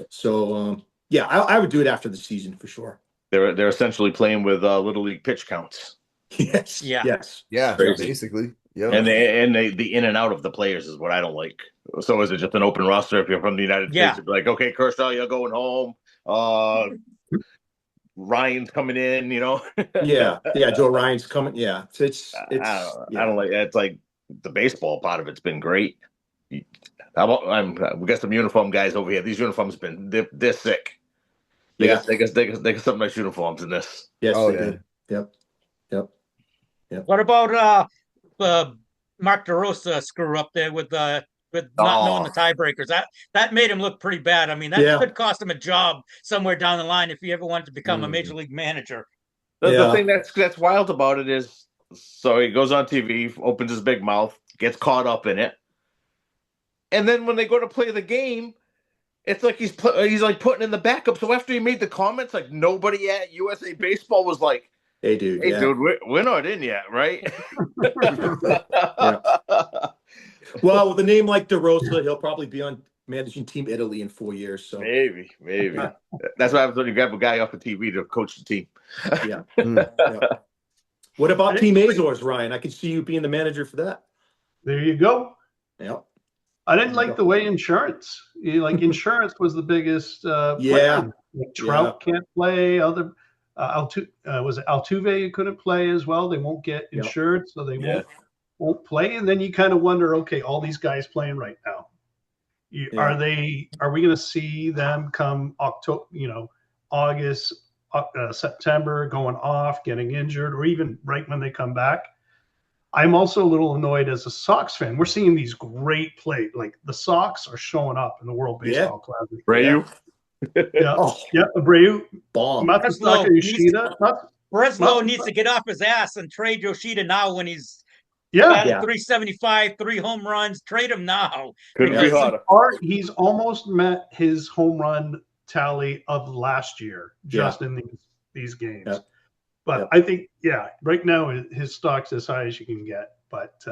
So I would do it after the season for sure. They're essentially playing with little league pitch counts. Yes. Yeah. Yes. Yeah. Crazy. Basically. Yeah. And the in and out of the players is what I don't like. So is it just an open roster if you're from the United States? It'd be like, okay, Kershaw, you're going home. Ryan's coming in, Joe Ryan's coming. Yeah. It's I don't like it. It's like the baseball part of it's been great. We got some uniform guys over here. These uniforms they're sick. They got some nice uniforms in this. Yes. Oh, they yeah. did. Yep. What about Mark DeRosa screw up there with not knowing the tiebreakers? That made him look pretty bad. I mean, that could cost him a job somewhere down the line if he ever wanted to become a major league manager. The thing that's wild about it is, so he goes on TV, opens his big mouth, gets caught up in it, and then when they go to play the game, It's like he's like putting in the backup. So after he made the comments, like nobody at USA Baseball was like, Hey, dude. "Hey, Yeah. dude, we're not in yet, right?" Yeah. Well, with a name like DeRosa, he'll probably be on managing Team Italy in 4 years. So Maybe. That's what happens when you grab a guy off the TV to coach the team. yeah. Yeah. What about Team Azores, Ryan? I could see you being the manager for that. There you go. Yeah. I didn't like the way insurance was the biggest Yeah. player. Like Trout can't play. Other was it Altuve couldn't play as well. They won't get insured, so they won't play. And then you kind of wonder, okay, all these guys playing right now, are we going to see them come October, August, September, going off, getting injured, or even right when they come back? I'm also a little annoyed as a Sox fan. We're seeing these great plays. Like the Sox are showing up in the World Baseball Classic. Abreu. Abreu. Bomb. Matsusaka Yoshida. Breslow needs to get off his ass and trade Yoshida now when he's 375, 3 home runs. Trade him now. Couldn't be harder. He's almost met his home run tally of last year just in these games. Yeah. But I think, right now his stock's as high as you can get. But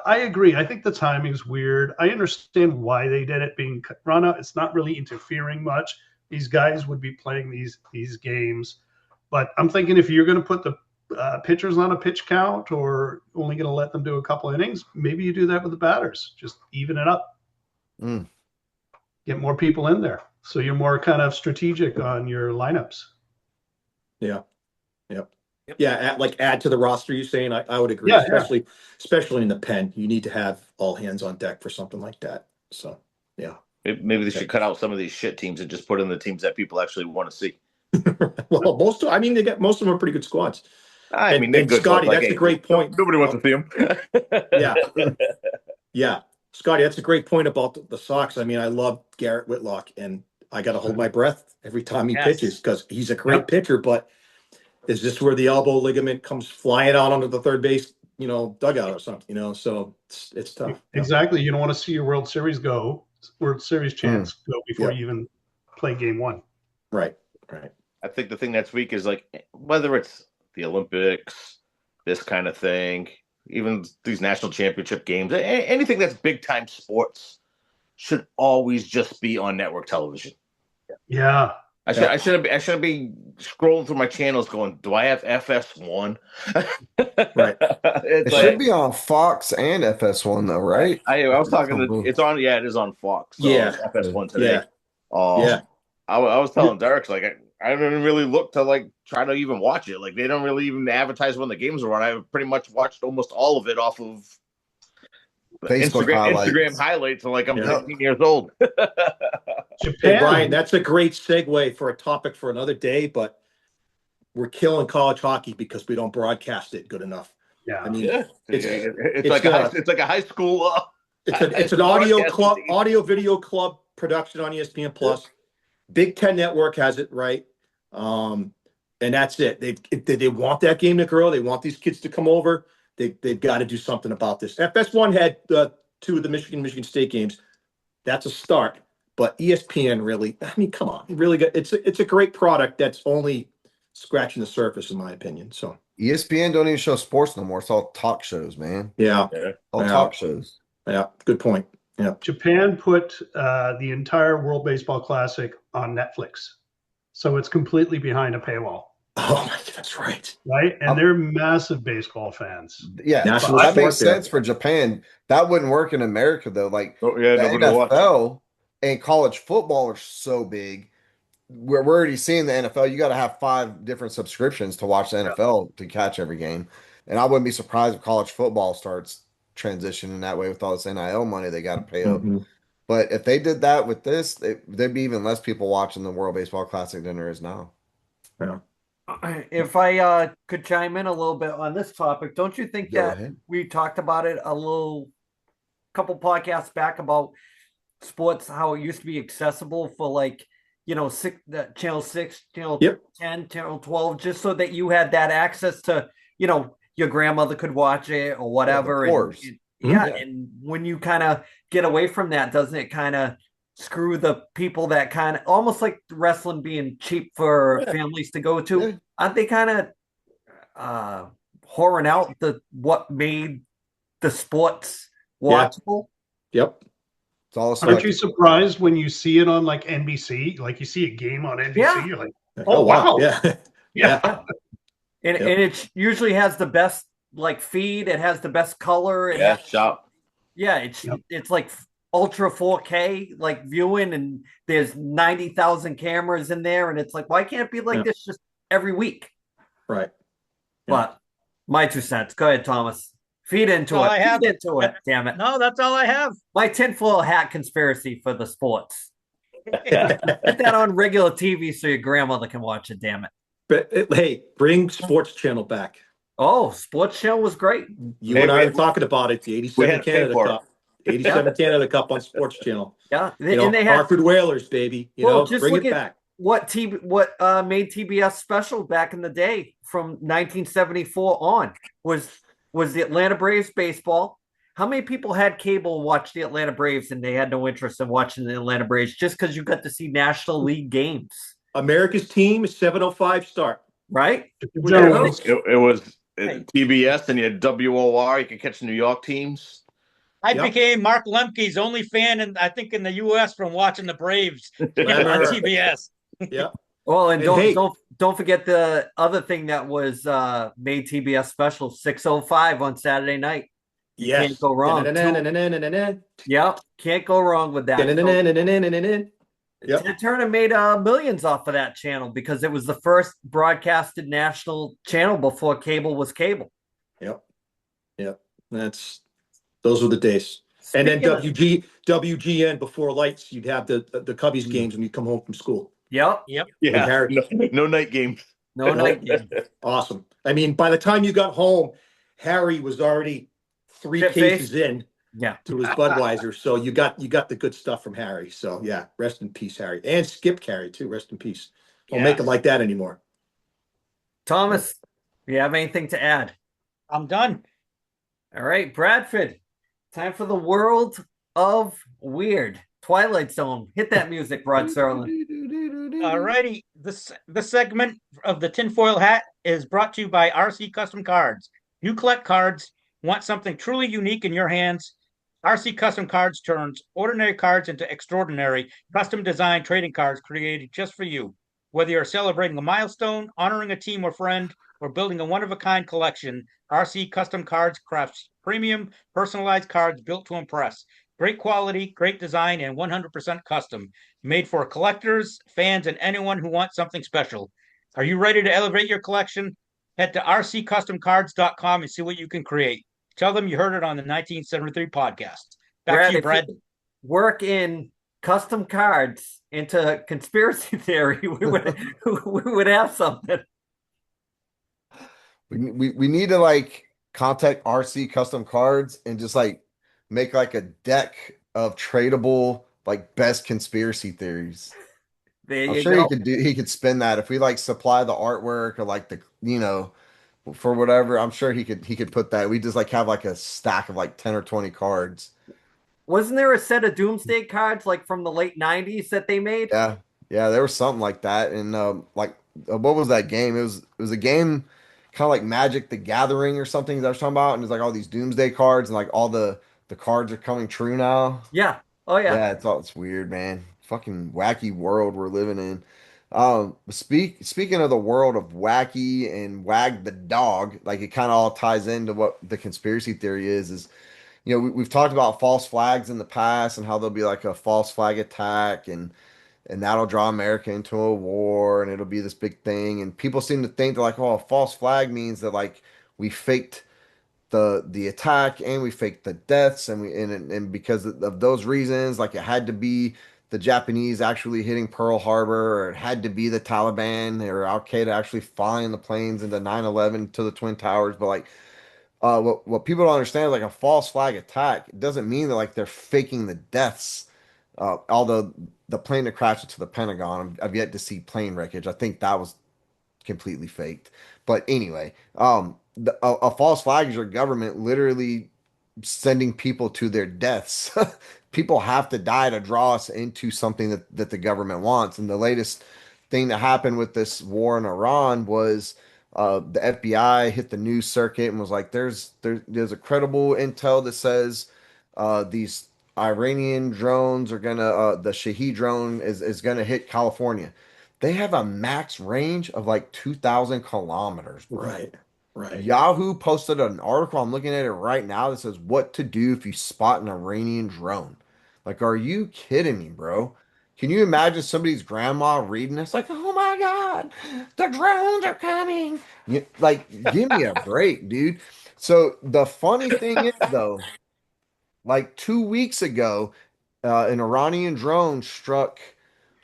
I agree. I think the timing's weird. I understand why they did it being run out. It's not really interfering much. These guys would be playing these games. But I'm thinking if you're going to put the pitchers on a pitch count or only going to let them do a couple innings, maybe you do that with the batters. Just even it up. Get more people in there. So you're more kind of strategic on your lineups. Yeah. Yep. Yeah. Add to the roster. You're saying I would agree, especially in the pen. You need to have all hands on deck for something like that. So maybe they should cut out some of these shit teams and just put in the teams that people actually want to see. Well, most of them are pretty good squads. I mean, they're good. Scotty, that's a great point. Nobody wants to see them. Yeah. Scotty, that's a great point about the Sox. I mean, I love Garrett Whitlock, and I got to hold my breath every time he pitches because he's a great pitcher. But is this where the elbow ligament comes flying out onto the third base, dugout or something? So it's tough. Exactly. You don't want to see your World Series chance go before you even play game one. Right. I think the thing that's weak is like whether it's the Olympics, this kind of thing, even these national championship games, anything that's big time sports should always just be on network television. Yeah. I shouldn't be scrolling through my channels going, do I have FS1? Right. It should be on Fox and FS1 though, right? I was talking it's on. Yeah, it is on Fox. So FS1 today. I was telling Derek, like, I didn't really look to like try to even watch it. Like, they don't really even advertise when the games are on. I pretty much watched almost all of it off of Instagram highlights. Like I'm 15 years old. Japan. Hey, Brian, that's a great segue for a topic for another day. But we're killing college hockey because we don't broadcast it good enough. Yeah, I mean, it's like a high school. It's an audio video club production on ESPN Plus. Big Ten Network has it right, and that's it. They want that game to grow. They want these kids to come over. They've got to do something about this. FS1 had 2 of the Michigan State games. That's a start, but ESPN really. I mean, come on, really good. It's a great product that's only scratching the surface, in my opinion. So ESPN don't even show sports no more. It's all talk shows, man. Yeah, all talk shows. Yeah, good point. Yeah, Japan put the entire World Baseball Classic on Netflix, so it's completely behind a paywall. Oh, that's right. Right, and they're massive baseball fans. Yeah, that makes sense for Japan. That wouldn't work in America though. Like the NFL and college football are so big. We're already seeing the NFL. You got to have 5 different subscriptions to watch the NFL to catch every game. And I wouldn't be surprised if college football starts transitioning that way with all this NIL money they got to pay up. But if they did that with this, there'd be even less people watching the World Baseball Classic than there is now. Yeah. If I could chime in a little bit on this topic, don't you think we talked about it couple podcasts back about sports, how it used to be accessible for like, channel 6, channel 10, channel 12, just so that you had that access to, your grandmother could watch it or whatever. Of course. And when you kind of get away from that, doesn't it kind of screw the people that kind of almost like wrestling being cheap for Yeah. families to go to. Yeah. Aren't they kind of whoring out what made the sports Yeah. watchable? Yep. It's all a Aren't you spectacle. surprised when you see it on like NBC? Like you see a game on NBC, Yeah. you're like, Oh, wow. wow. Yeah. Yeah. Yeah. And Yep. and it usually has the best like feed. It has the best color. It Yeah, has, shop. yeah, Yep. it's like ultra 4K like viewing, and there's 90,000 cameras in there, and it's like, why can't it be like Yeah. this just every week? Right. Yeah. But my 2 cents. Go ahead, Thomas. Feed into That's all it. I have. Feed into it. Damn it. No, that's all I have. My tinfoil hat conspiracy for the sports. Yeah. Put that on regular TV so your grandmother can watch it. Damn it. But hey, bring Sports Channel back. Oh, Sports Channel was great. You Hey, and I we- were talking about it. The we 87 had to pay Canada for it. Cup. 87 Canada Cup on Sports Channel. Yeah, You know, and they had Hartford Whalers, baby. You Well, know, just bring look it at back. what made TBS special back in the day from 1974 on was the Atlanta Braves baseball. How many people had cable and watched the Atlanta Braves and they had no interest in watching the Atlanta Braves just because you got to see National League games, America's team is 7:05 start. right? Jones. It was Hey. TBS and you had WOR. You could catch New York teams. I Yep. became Mark Lemke's only fan, I think, in the U.S. from watching the Braves on Glamour. TBS. Yep. Well, and And hey- don't forget the other thing that was made TBS special, 6:05 on Saturday night. Yes. Can't go wrong. Da-na-na-na-na-na-na-na. Yep, can't go wrong with that. So, Da-na-na-na-na-na-na-na. Yep. Ted Turner made millions off of that channel because it was the first broadcasted national channel before cable was cable. Yep. Yep. Those were the days. And then Speaking of- WGN before lights, you'd have the Cubbies games when you come home from school. Yep, Yep. Yeah, Harry. no night games. no night game. Awesome. I mean, by the time you got home, Harry was already 3 Shit cases face. in Yeah, to his Budweiser. So you got the good stuff from Harry. So yeah, rest in peace, Harry. And Skip Carey too. Rest in peace. Don't make it Yes. like that anymore. Thomas, you have anything to add? I'm done. All right, Bradford, time for the world of weird. Twilight Zone. Hit that music, Rod Serling. Alrighty. This segment of the tinfoil hat is brought to you by RC Custom Cards. You collect cards, want something truly unique in your hands. RC Custom Cards turns ordinary cards into extraordinary, custom designed trading cards created just for you. Whether you're celebrating a milestone, honoring a team or friend, or building a one-of-a-kind collection, RC Custom Cards crafts premium, personalized cards built to impress. Great quality, great design, and 100% custom. Made for collectors, fans, and anyone who wants something special. Are you ready to elevate your collection? Head to rccustomcards.com and see what you can create. Tell them you heard it on the 1973 podcast. Back to you, if Brad. work in custom cards into conspiracy theory, we would have something. We need to like contact RC Custom Cards and just like make like a deck of tradable like best conspiracy theories. There I'm you sure go. he could spin that if we like supply the artwork or like the for whatever. I'm sure he could put that. We just like have like a stack of like 10 or 20 cards. Wasn't there a set of Doomsday cards like from the late 90s that they made? Yeah. Yeah, there was something like that. And what was that game? It was a game kind of like Magic the Gathering or something that I was talking about, and it's like all these Doomsday cards and like all the cards are coming true now. Yeah. Oh yeah. Yeah, it's weird, man. Fucking wacky world we're living in. Speaking of the world of wacky and Wag the Dog, like it kind of all ties into what the conspiracy theory is we've talked about false flags in the past and how there'll be like a false flag attack and that'll draw America into a war and it'll be this big thing. And people seem to think that like, oh, a false flag means that like we faked the attack and we faked the deaths and because of those reasons, like it had to be the Japanese actually hitting Pearl Harbor, or it had to be the Taliban or Al Qaeda actually flying the planes into 9/11 to the Twin Towers. But like what people don't understand is like a false flag attack, it doesn't mean that like they're faking the deaths. Although the plane that crashed into the Pentagon, I've yet to see plane wreckage. I think that was completely faked. But anyway, a false flag is your government literally sending people to their deaths people have to die to draw us into something that the government wants. And the latest thing that happened with this war in Iran was the FBI hit the news circuit and was like, there's a credible intel that says these Iranian drones are gonna the Shahed drone is gonna hit California. They have a max range of like 2,000 kilometers, bro. Right. Yahoo posted an article. I'm looking at it right now that says what to do if you spot an Iranian drone. Like, are you kidding me, bro? Can you imagine somebody's grandma reading this? Like, oh my God, the drones are coming. Like, give me a break, dude. So the funny thing is, though, like 2 weeks ago, an Iranian drone struck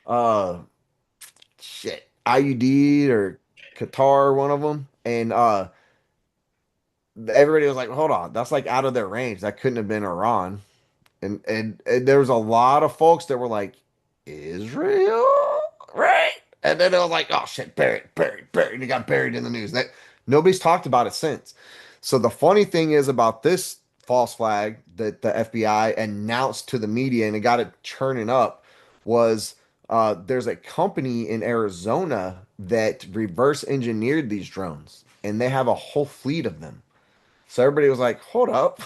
uh IUD or Qatar, one of them, and everybody was like, hold on, that's like out of their range. That couldn't have been Iran. And there was a lot of folks that were like, Israel, right? And then it was like, oh shit, buried. And it got buried in the news. That nobody's talked about it since. So the funny thing is about this false flag that the FBI announced to the media and it got it churning up was there's a company in Arizona that reverse engineered these drones and they have a whole fleet of them. So everybody was like, hold up.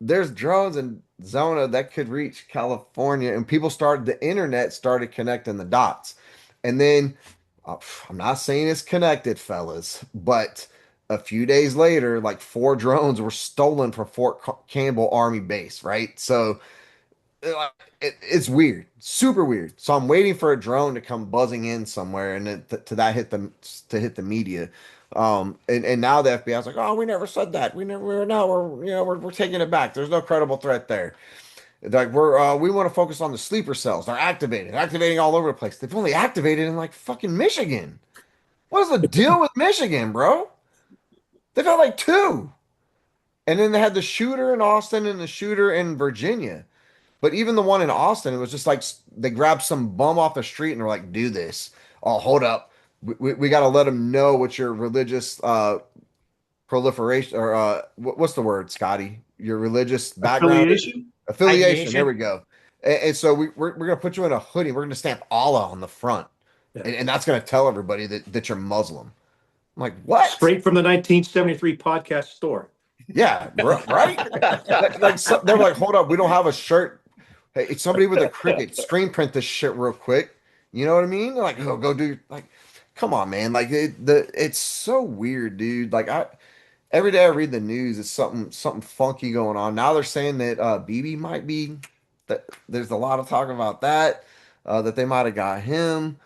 There's drones in Zona that could reach California. And the internet started connecting the dots. And then, I'm not saying it's connected, fellas, but a few days later, like 4 drones were stolen from Fort Campbell Army Base, right? So it's weird, super weird. So I'm waiting for a drone to come buzzing in somewhere, and then to hit the media. And now the FBI is like, oh, we never said that. We're taking it back. There's no credible threat there. Like we want to focus on the sleeper cells. They're activating all over the place. They've only activated in like fucking Michigan. What is the deal with Michigan, bro? They've had like 2, and then they had the shooter in Austin and the shooter in Virginia. But even the one in Austin, it was just like they grabbed some bum off the street and were like, do this. Oh, hold up. We got to let them know what your religious proliferation or what's the word, Scotty? Your religious background is? Affiliation. There we go. And so we're going to put you in a hoodie. We're going to stamp Allah on the front. Yeah. And that's going to tell everybody that you're Muslim. I'm like, what? Straight from the 1973 podcast store. Yeah, right? They were like, hold up. We don't have a shirt. Hey, it's somebody with a Cricut. Screen print this shit real quick. You know what I mean? Like, oh, go do like, come on, man. Like it's so weird, dude. Like every day I read the news, it's something funky going on. Now they're saying that BB might be that there's a lot of talk about that, that they might have got him.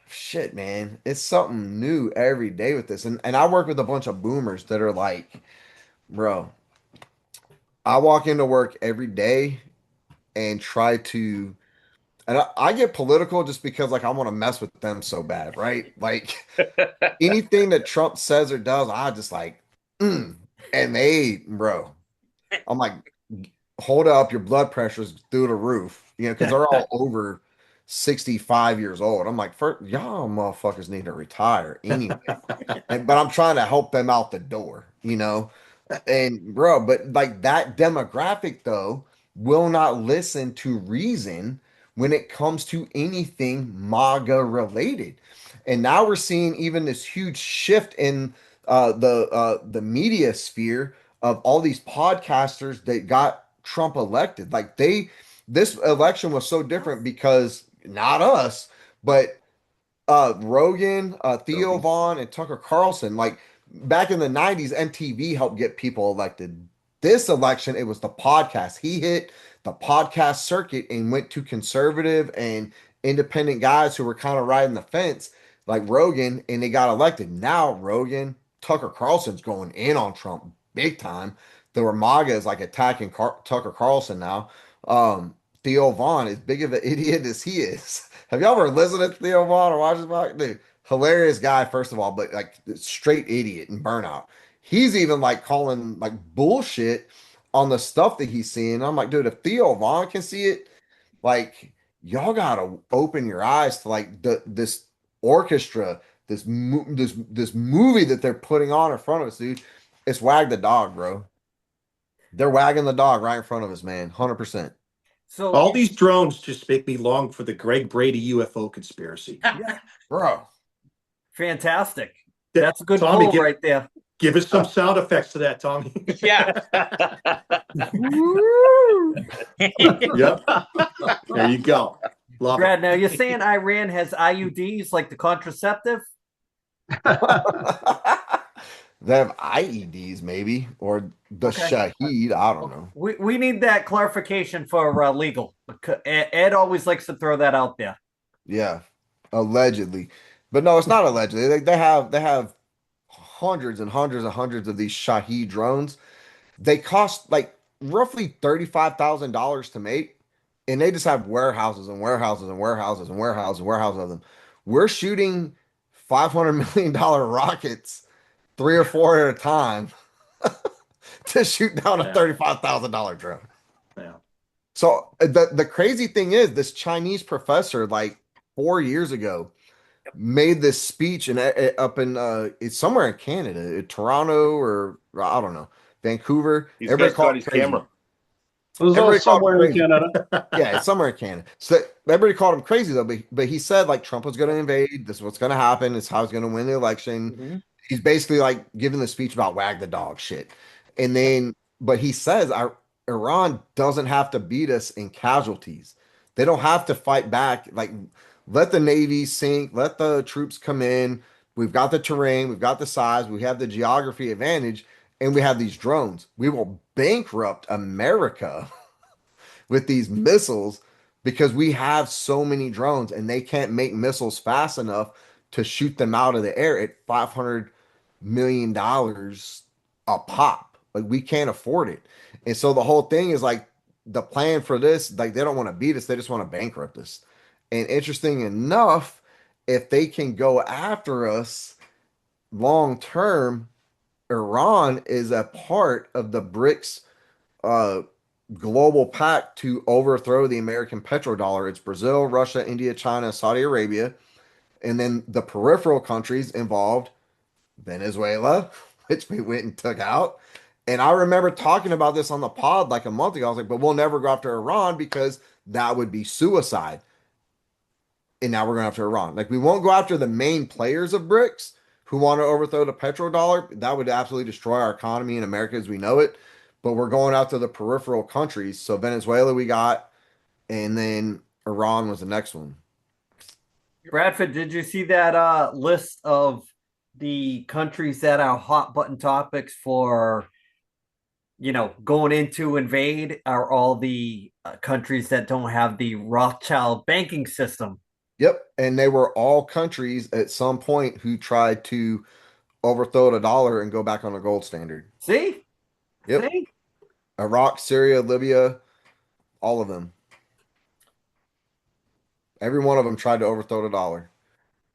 Shit, man. It's something new every day with this. And I work with a bunch of boomers that are like, bro, I walk into work every day and try to and I get political just because like I want to mess with them so bad, right? Like anything that Trump says or does, I just like, and bro, I'm like, hold up, your blood pressure's through the roof, because they're all over 65 years old. I'm like, y'all motherfuckers need to retire anyway. But I'm trying to help them out the door. And bro, but like that demographic though will not listen to reason when it comes to anything MAGA related. And now we're seeing even this huge shift in the media sphere of all these podcasters that got Trump elected. Like this election was so different because not us, but Rogan, Theo Vaughn, and Tucker Carlson. Like back in the 90s, MTV helped get people elected. This election, it was the podcast. He hit the podcast circuit and went to conservative and independent guys who were kind of riding the fence, like Rogan, and they got elected. Now Rogan, Tucker Carlson's going in on Trump big time. The MAGA is like attacking Tucker Carlson now. Theo Vaughn, as big of an idiot as he is. Have y'all ever listened to Theo Vaughn or watched his podcast? Dude, hilarious guy, first of all, but like straight idiot and burnout. He's even like calling like bullshit on the stuff that he's seeing. I'm like, dude, if Theo Vaughn can see it, like y'all gotta open your eyes to like this orchestra, this movie that they're putting on in front of us, dude. It's Wag the Dog, bro. They're wagging the dog right in front of us, man. 100%. So All these drones just make me long for the Greg Brady UFO conspiracy. yeah, Bro. fantastic. That's a good Tommy, pull right there. give us some sound effects to that, Tommy. Yeah. Yep. There you go. Love Brad, it. now you're saying Iran has IUDs like the contraceptive? They have IEDs, maybe, or the Shaheed. I don't know. We need that clarification for legal. Ed always likes to throw that out there. Yeah, allegedly, but no, it's not allegedly. They have hundreds and hundreds and hundreds of these Shaheed drones. They cost like roughly $35,000 to make, and they just have warehouses and warehouses and warehouses and warehouses and warehouses of them. We're shooting $500 million rockets, 3 or 4 at a time, to shoot down a $35,000 drone. Yeah. So the crazy thing is, this Chinese professor, like 4 years ago, made this speech up in it's somewhere in Canada, Toronto or I don't know, Vancouver. He's Everybody got called his him crazy. camera. It was Everybody called somewhere him in crazy. Canada. Yeah, it's somewhere in Canada. So everybody called him crazy though, but he said like Trump was going to invade. This is what's going to happen. It's how he's going to win the election. Mm-hmm. He's basically like giving the speech about wag the dog shit. And then, but he says Iran doesn't have to beat us in casualties. They don't have to fight back. Like, let the Navy sink, let the troops come in. We've got the terrain, we've got the size, we have the geography advantage, and we have these drones. We will bankrupt America with these missiles because we have so many drones and they can't make missiles fast enough to shoot them out of the air at $500 million a pop. Like, we can't afford it. And so the whole thing is like, the plan for this, like, they don't want to beat us, they just want to bankrupt us. And interesting enough, if they can go after us long term, Iran is a part of the BRICS global pact to overthrow the American petrodollar. It's Brazil, Russia, India, China, Saudi Arabia, and then the peripheral countries involved, Venezuela, which we went and took out. And I remember talking about this on the pod like a month ago. I was like, but we'll never go after Iran because that would be suicide. And now we're going after Iran. Like, we won't go after the main players of BRICS who want to overthrow the petrodollar. That would absolutely destroy our economy in America as we know it. But we're going after the peripheral countries. So Venezuela we got, and then Iran was the next one. Bradford, did you see that list of the countries that are hot button topics for, going into invade are all the countries that don't have the Rothschild banking system? Yep. And they were all countries at some point who tried to overthrow the dollar and go back on the gold standard. See? Yep. See? Iraq, Syria, Libya, all of them. Every one of them tried to overthrow the dollar.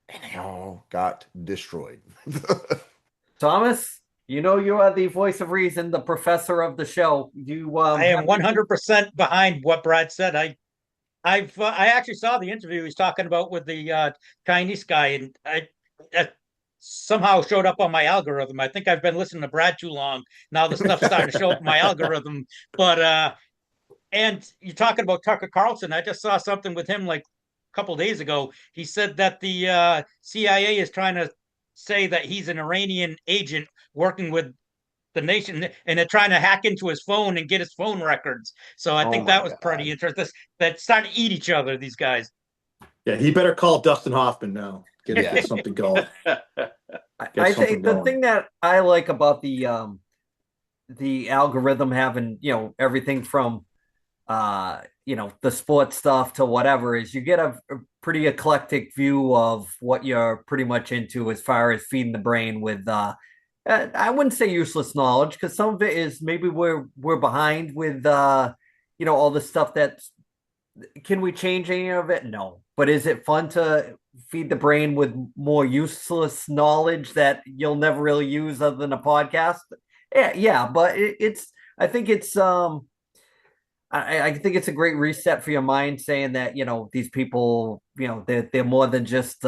And they all got destroyed. Thomas, you are the voice of reason, the professor of the show. I am 100% behind what Brad said. I actually saw the interview he's talking about with the Chinese guy, and I somehow showed up on my algorithm. I think I've been listening to Brad too long. Now the stuff's starting to show up in my algorithm. But and you're talking about Tucker Carlson. I just saw something with him like a couple of days ago. He said that the CIA is trying to say that he's an Iranian agent working with the nation, and they're trying to hack into his phone and get his phone records. So I think that was pretty interesting. That starting to eat each other, these guys. Yeah, he better call Dustin Hoffman now. Get something going. I think the thing that I like about the algorithm having, everything from the sports stuff to whatever is you get a pretty eclectic view of what you're pretty much into as far as feeding the brain with I wouldn't say useless knowledge, because some of it is maybe we're behind with all the stuff that's, can we change any of it? No. But is it fun to feed the brain with more useless knowledge that you'll never really use other than a podcast? Yeah, but I think it's I think it's a great reset for your mind, saying that, these people, they're more than just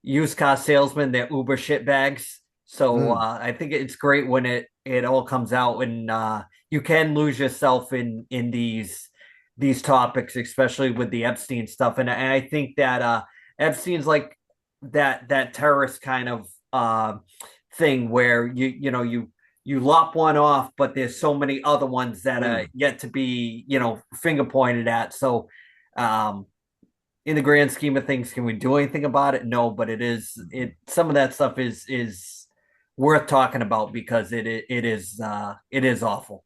used car salesmen, they're Uber shitbags. So I think it's great when it all comes out and you can lose yourself in these topics, especially with the Epstein stuff. And I think that Epstein's like that terrorist kind of thing where you lop one off, but there's so many other ones that are yet to be, finger pointed at. So in the grand scheme of things, can we do anything about it? No, but some of that stuff is worth talking about because it is awful.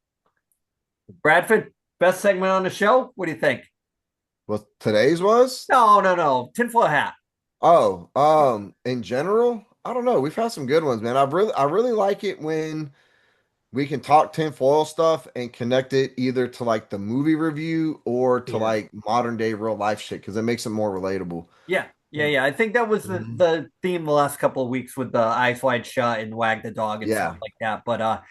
Bradford, best segment on the show. What do you think? What today's was? No. Tinfoil hat. Oh, in general, I don't know. We've had some good ones, man. I really like it when we can talk tinfoil stuff and connect it either to like the movie review or to like modern day real life shit because it makes it more relatable. Yeah. I think that was the theme the last couple of weeks with the Eyes Wide Shut and Wag the Dog and stuff like that. But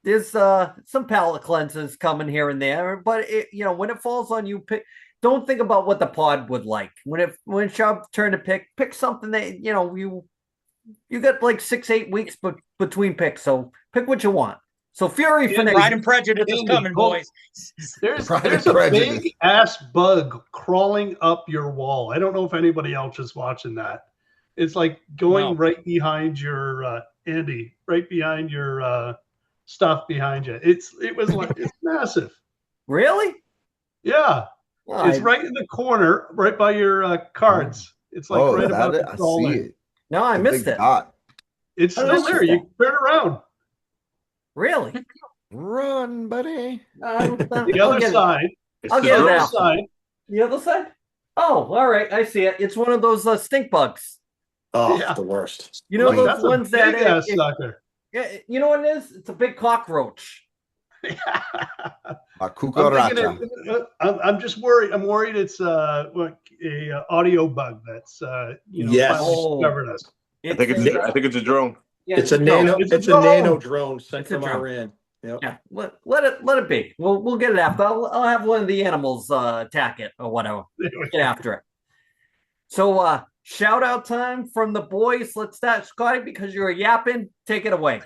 there's some palate cleansers coming here and there. But when it falls on you, don't think about what the pod would like. When it's your turn to pick something that you got like 6-8 weeks between picks, so pick what you want. So Fury finale. Pride and Prejudice is coming, boys. There's a big ass bug crawling up your wall. I don't know if anybody else is watching that. It's like going right behind your Andy, right behind your stuff behind you. It's massive. Really? Yeah. It's right in the corner, right by your cards. It's like right about to crawl in. It. No, I missed it. It's still there. You can turn around. Really? Run, buddy. The other side. I'll get it out. The other side? Oh, all right. I see it. It's one of those stink bugs. Oh, the worst. You know those ones that sucker. Yeah, you know what it is? It's a big cockroach. I'm just worried. I'm worried it's a audio bug that's discovered us. I think it's a drone. Yeah, it's a nano drone sent from Iran. Yep. Yeah, let it be. We'll get it after. I'll have one of the animals attack it or whatever. Get after it. So shout out time from the boys. Let's start, Scotty, because you're yapping. Take it away.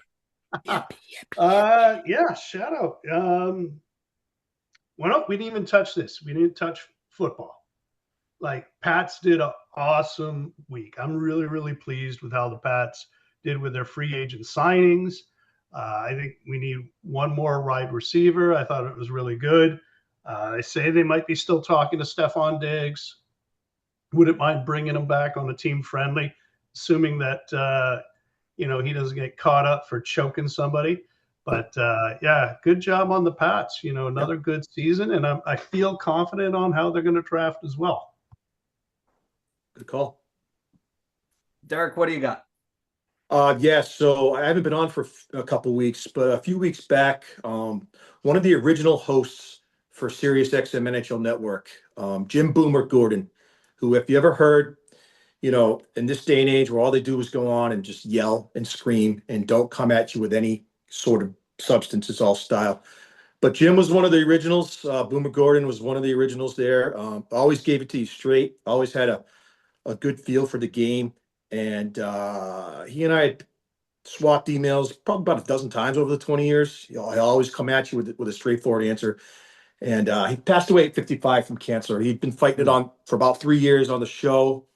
Yeah, shout out. Well, we didn't even touch this. We didn't touch football. Like Pats did an awesome week. I'm really, really pleased with how the Pats did with their free agent signings. I think we need one more wide receiver. I thought it was really good. They say they might be still talking to Stephon Diggs. Wouldn't mind bringing him back on a team friendly, assuming that he doesn't get caught up for choking somebody. But good job on the Pats. Another good season, and I feel confident on how they're going to draft as well. Good call, Derek. What do you got? So I haven't been on for a couple weeks, but a few weeks back, one of the original hosts for SiriusXM NHL Network, Jim Boomer Gordon, who, if you ever heard, in this day and age where all they do is go on and just yell and scream and don't come at you with any sort of substance, it's all style. But Jim was one of the originals. Boomer Gordon was one of the originals there. Always gave it to you straight. Always had a good feel for the game. And he and I had swapped emails probably about a dozen times over the 20 years. He'll always come at you with a straightforward answer. And he passed away at 55 from cancer. He'd been fighting it on for about 3 years on the show.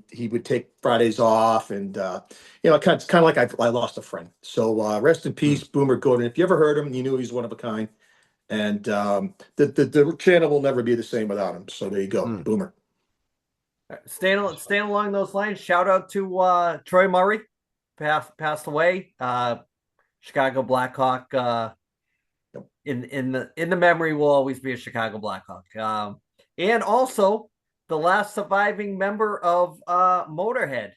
He would take Fridays off, and kind of like I lost a friend. So rest in peace, Boomer Gordon. If you ever heard him, you knew he's one of a kind. And the channel will never be the same without him. So there you go, Boomer. Staying along those lines, shout out to Troy Murray, passed away. Chicago Blackhawk. In the memory will always be a Chicago Blackhawk. And also the last surviving member of Motorhead,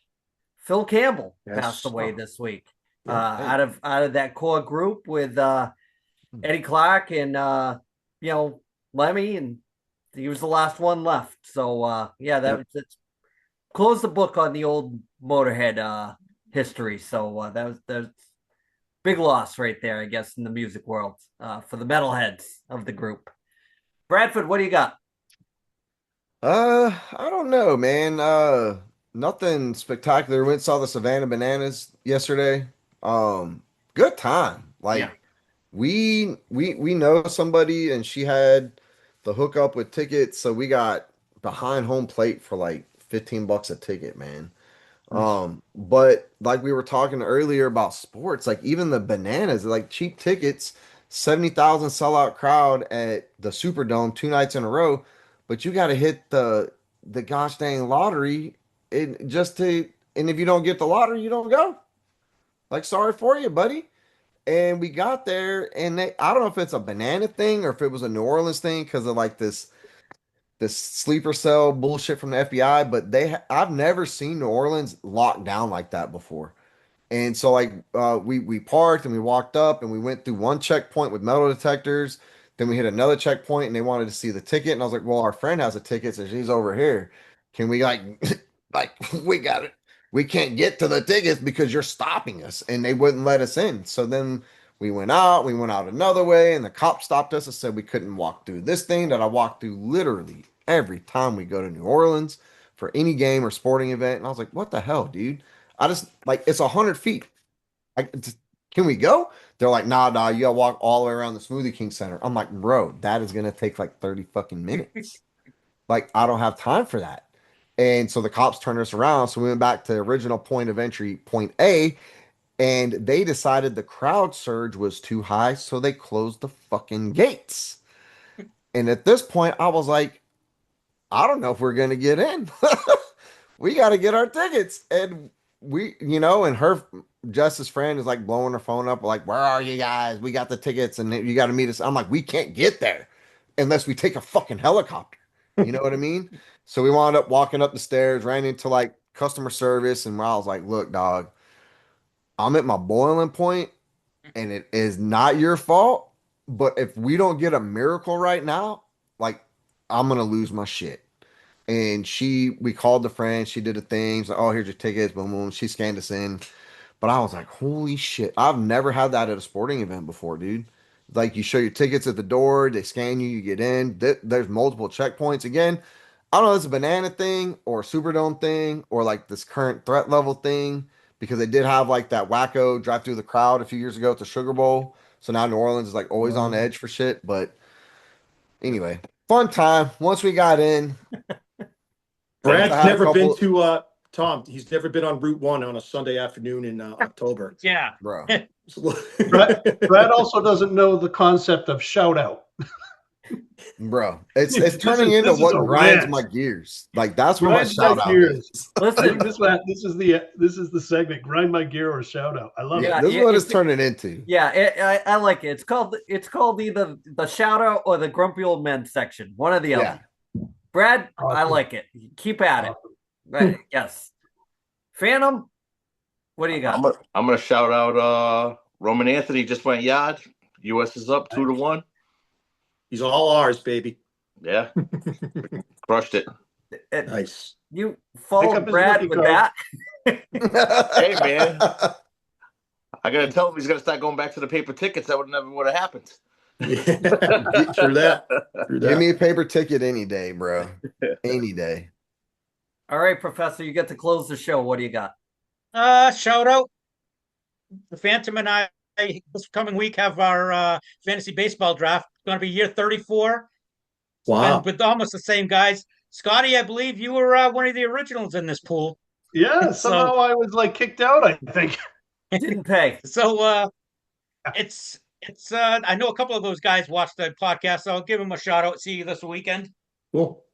Phil Campbell, passed away this week. Out of that core group with Eddie Clark and Lemmy, and he was the last one left. So that's close the book on the old Motorhead history. So that was big loss right there, I guess, in the music world for the metalheads of the group. Bradford, what do you got? I don't know, man. Nothing spectacular. Went and saw the Savannah Bananas yesterday. Good time. We know somebody, and she had the hookup with tickets, so we got behind home plate for like $15 a ticket, man. But like we were talking earlier about sports, like even the bananas, like cheap tickets, 70,000 sellout crowd at the Superdome 2 nights in a row, but you got to hit the gosh dang lottery and if you don't get the lottery, you don't go. Like sorry for you, buddy. And we got there, and I don't know if it's a banana thing or if it was a New Orleans thing because of like this sleeper cell bullshit from the FBI, but I've never seen New Orleans locked down like that before. And so like we parked and we walked up and we went through one checkpoint with metal detectors. Then we hit another checkpoint and they wanted to see the ticket. And I was like, well, our friend has a ticket, so she's over here. Can we like like we got it. We can't get to the tickets because you're stopping us. And they wouldn't let us in. So then we went out another way, and the cop stopped us and said we couldn't walk through this thing that I walk through literally every time we go to New Orleans for any game or sporting event. And I was like, what the hell, dude? I just like it's 100 feet. Can we go? They're like, nah, you gotta walk all the way around the Smoothie King Center. I'm like, bro, that is gonna take like 30 fucking minutes. Like, I don't have time for that. And so the cops turned us around. So we went back to the original point of entry, point A, and they decided the crowd surge was too high, so they closed the fucking gates. And at this point, I was like, I don't know if we're gonna get in. We got to get our tickets. And and her Jess's friend is like blowing her phone up, like, where are you guys? We got the tickets and you got to meet us. I'm like, we can't get there unless we take a fucking helicopter. You know what I mean? So we wound up walking up the stairs, ran into like customer service, and I was like, look, dog, I'm at my boiling point and it is not your fault. But if we don't get a miracle right now, like, I'm going to lose my shit. And we called the friend, she did a thing. She's like, oh, here's your tickets, boom, boom. She scanned us in. But I was like, holy shit. I've never had that at a sporting event before, dude. Like, you show your tickets at the door, they scan you, you get in. There's multiple checkpoints. Again, I don't know if it's a banana thing or a Superdome thing or like this current threat level thing because they did have like that wacko drive through the crowd a few years ago at the Sugar Bowl. So now New Orleans is like always on edge for shit. But anyway, fun time. Once we got in, Brad's never been to Tom. He's never been on Route 1 on a Sunday afternoon in October. Yeah, bro. Brad also doesn't know the concept of shout out. Bro, it's turning into what grinds my gears. Like that's what my shout out is. Listen, this is the segment. Grind my gear or shout out. I love it. This is what it's turning into. Yeah, I like it. It's called either the shout out or the grumpy old men section. One or the other. Brad, awesome. I like it. Keep at it. Right. Yes. Phantom, what do you got? I'm gonna shout out Roman Anthony just went yard. US is up 2-1. He's all ours, baby. Yeah. Crushed it. Nice. You followed Brad with that? Hey, man. I got to tell him he's going to start going back to the paper tickets. That would have happened. Yeah. True that. Give me a paper ticket any day, bro. Any day. All right, Professor, you get to close the show. What do you got? Shout out. The Phantom and I this coming week have our fantasy baseball draft. It's going to be year 34. Wow. With almost the same guys. Scotty, I believe you were one of the originals in this pool. Yeah, somehow I was like kicked out, I think. Didn't pay. So it's I know a couple of those guys watched the podcast, so I'll give them a shout out. See you this weekend. Cool.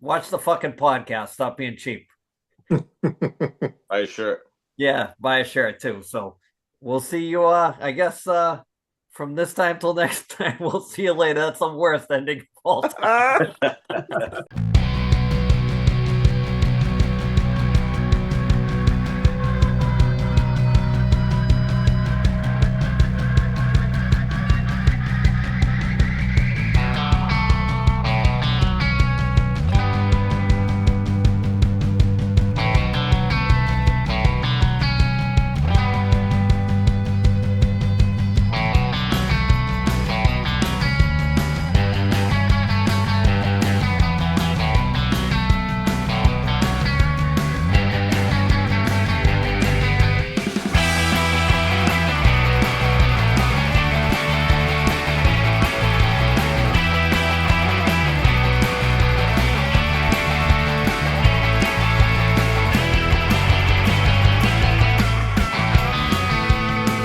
Watch the fucking podcast. Stop being cheap. Buy a shirt. Yeah, buy a shirt too. So we'll see you, I guess, from this time till next time. We'll see you later. That's the worst ending of all time.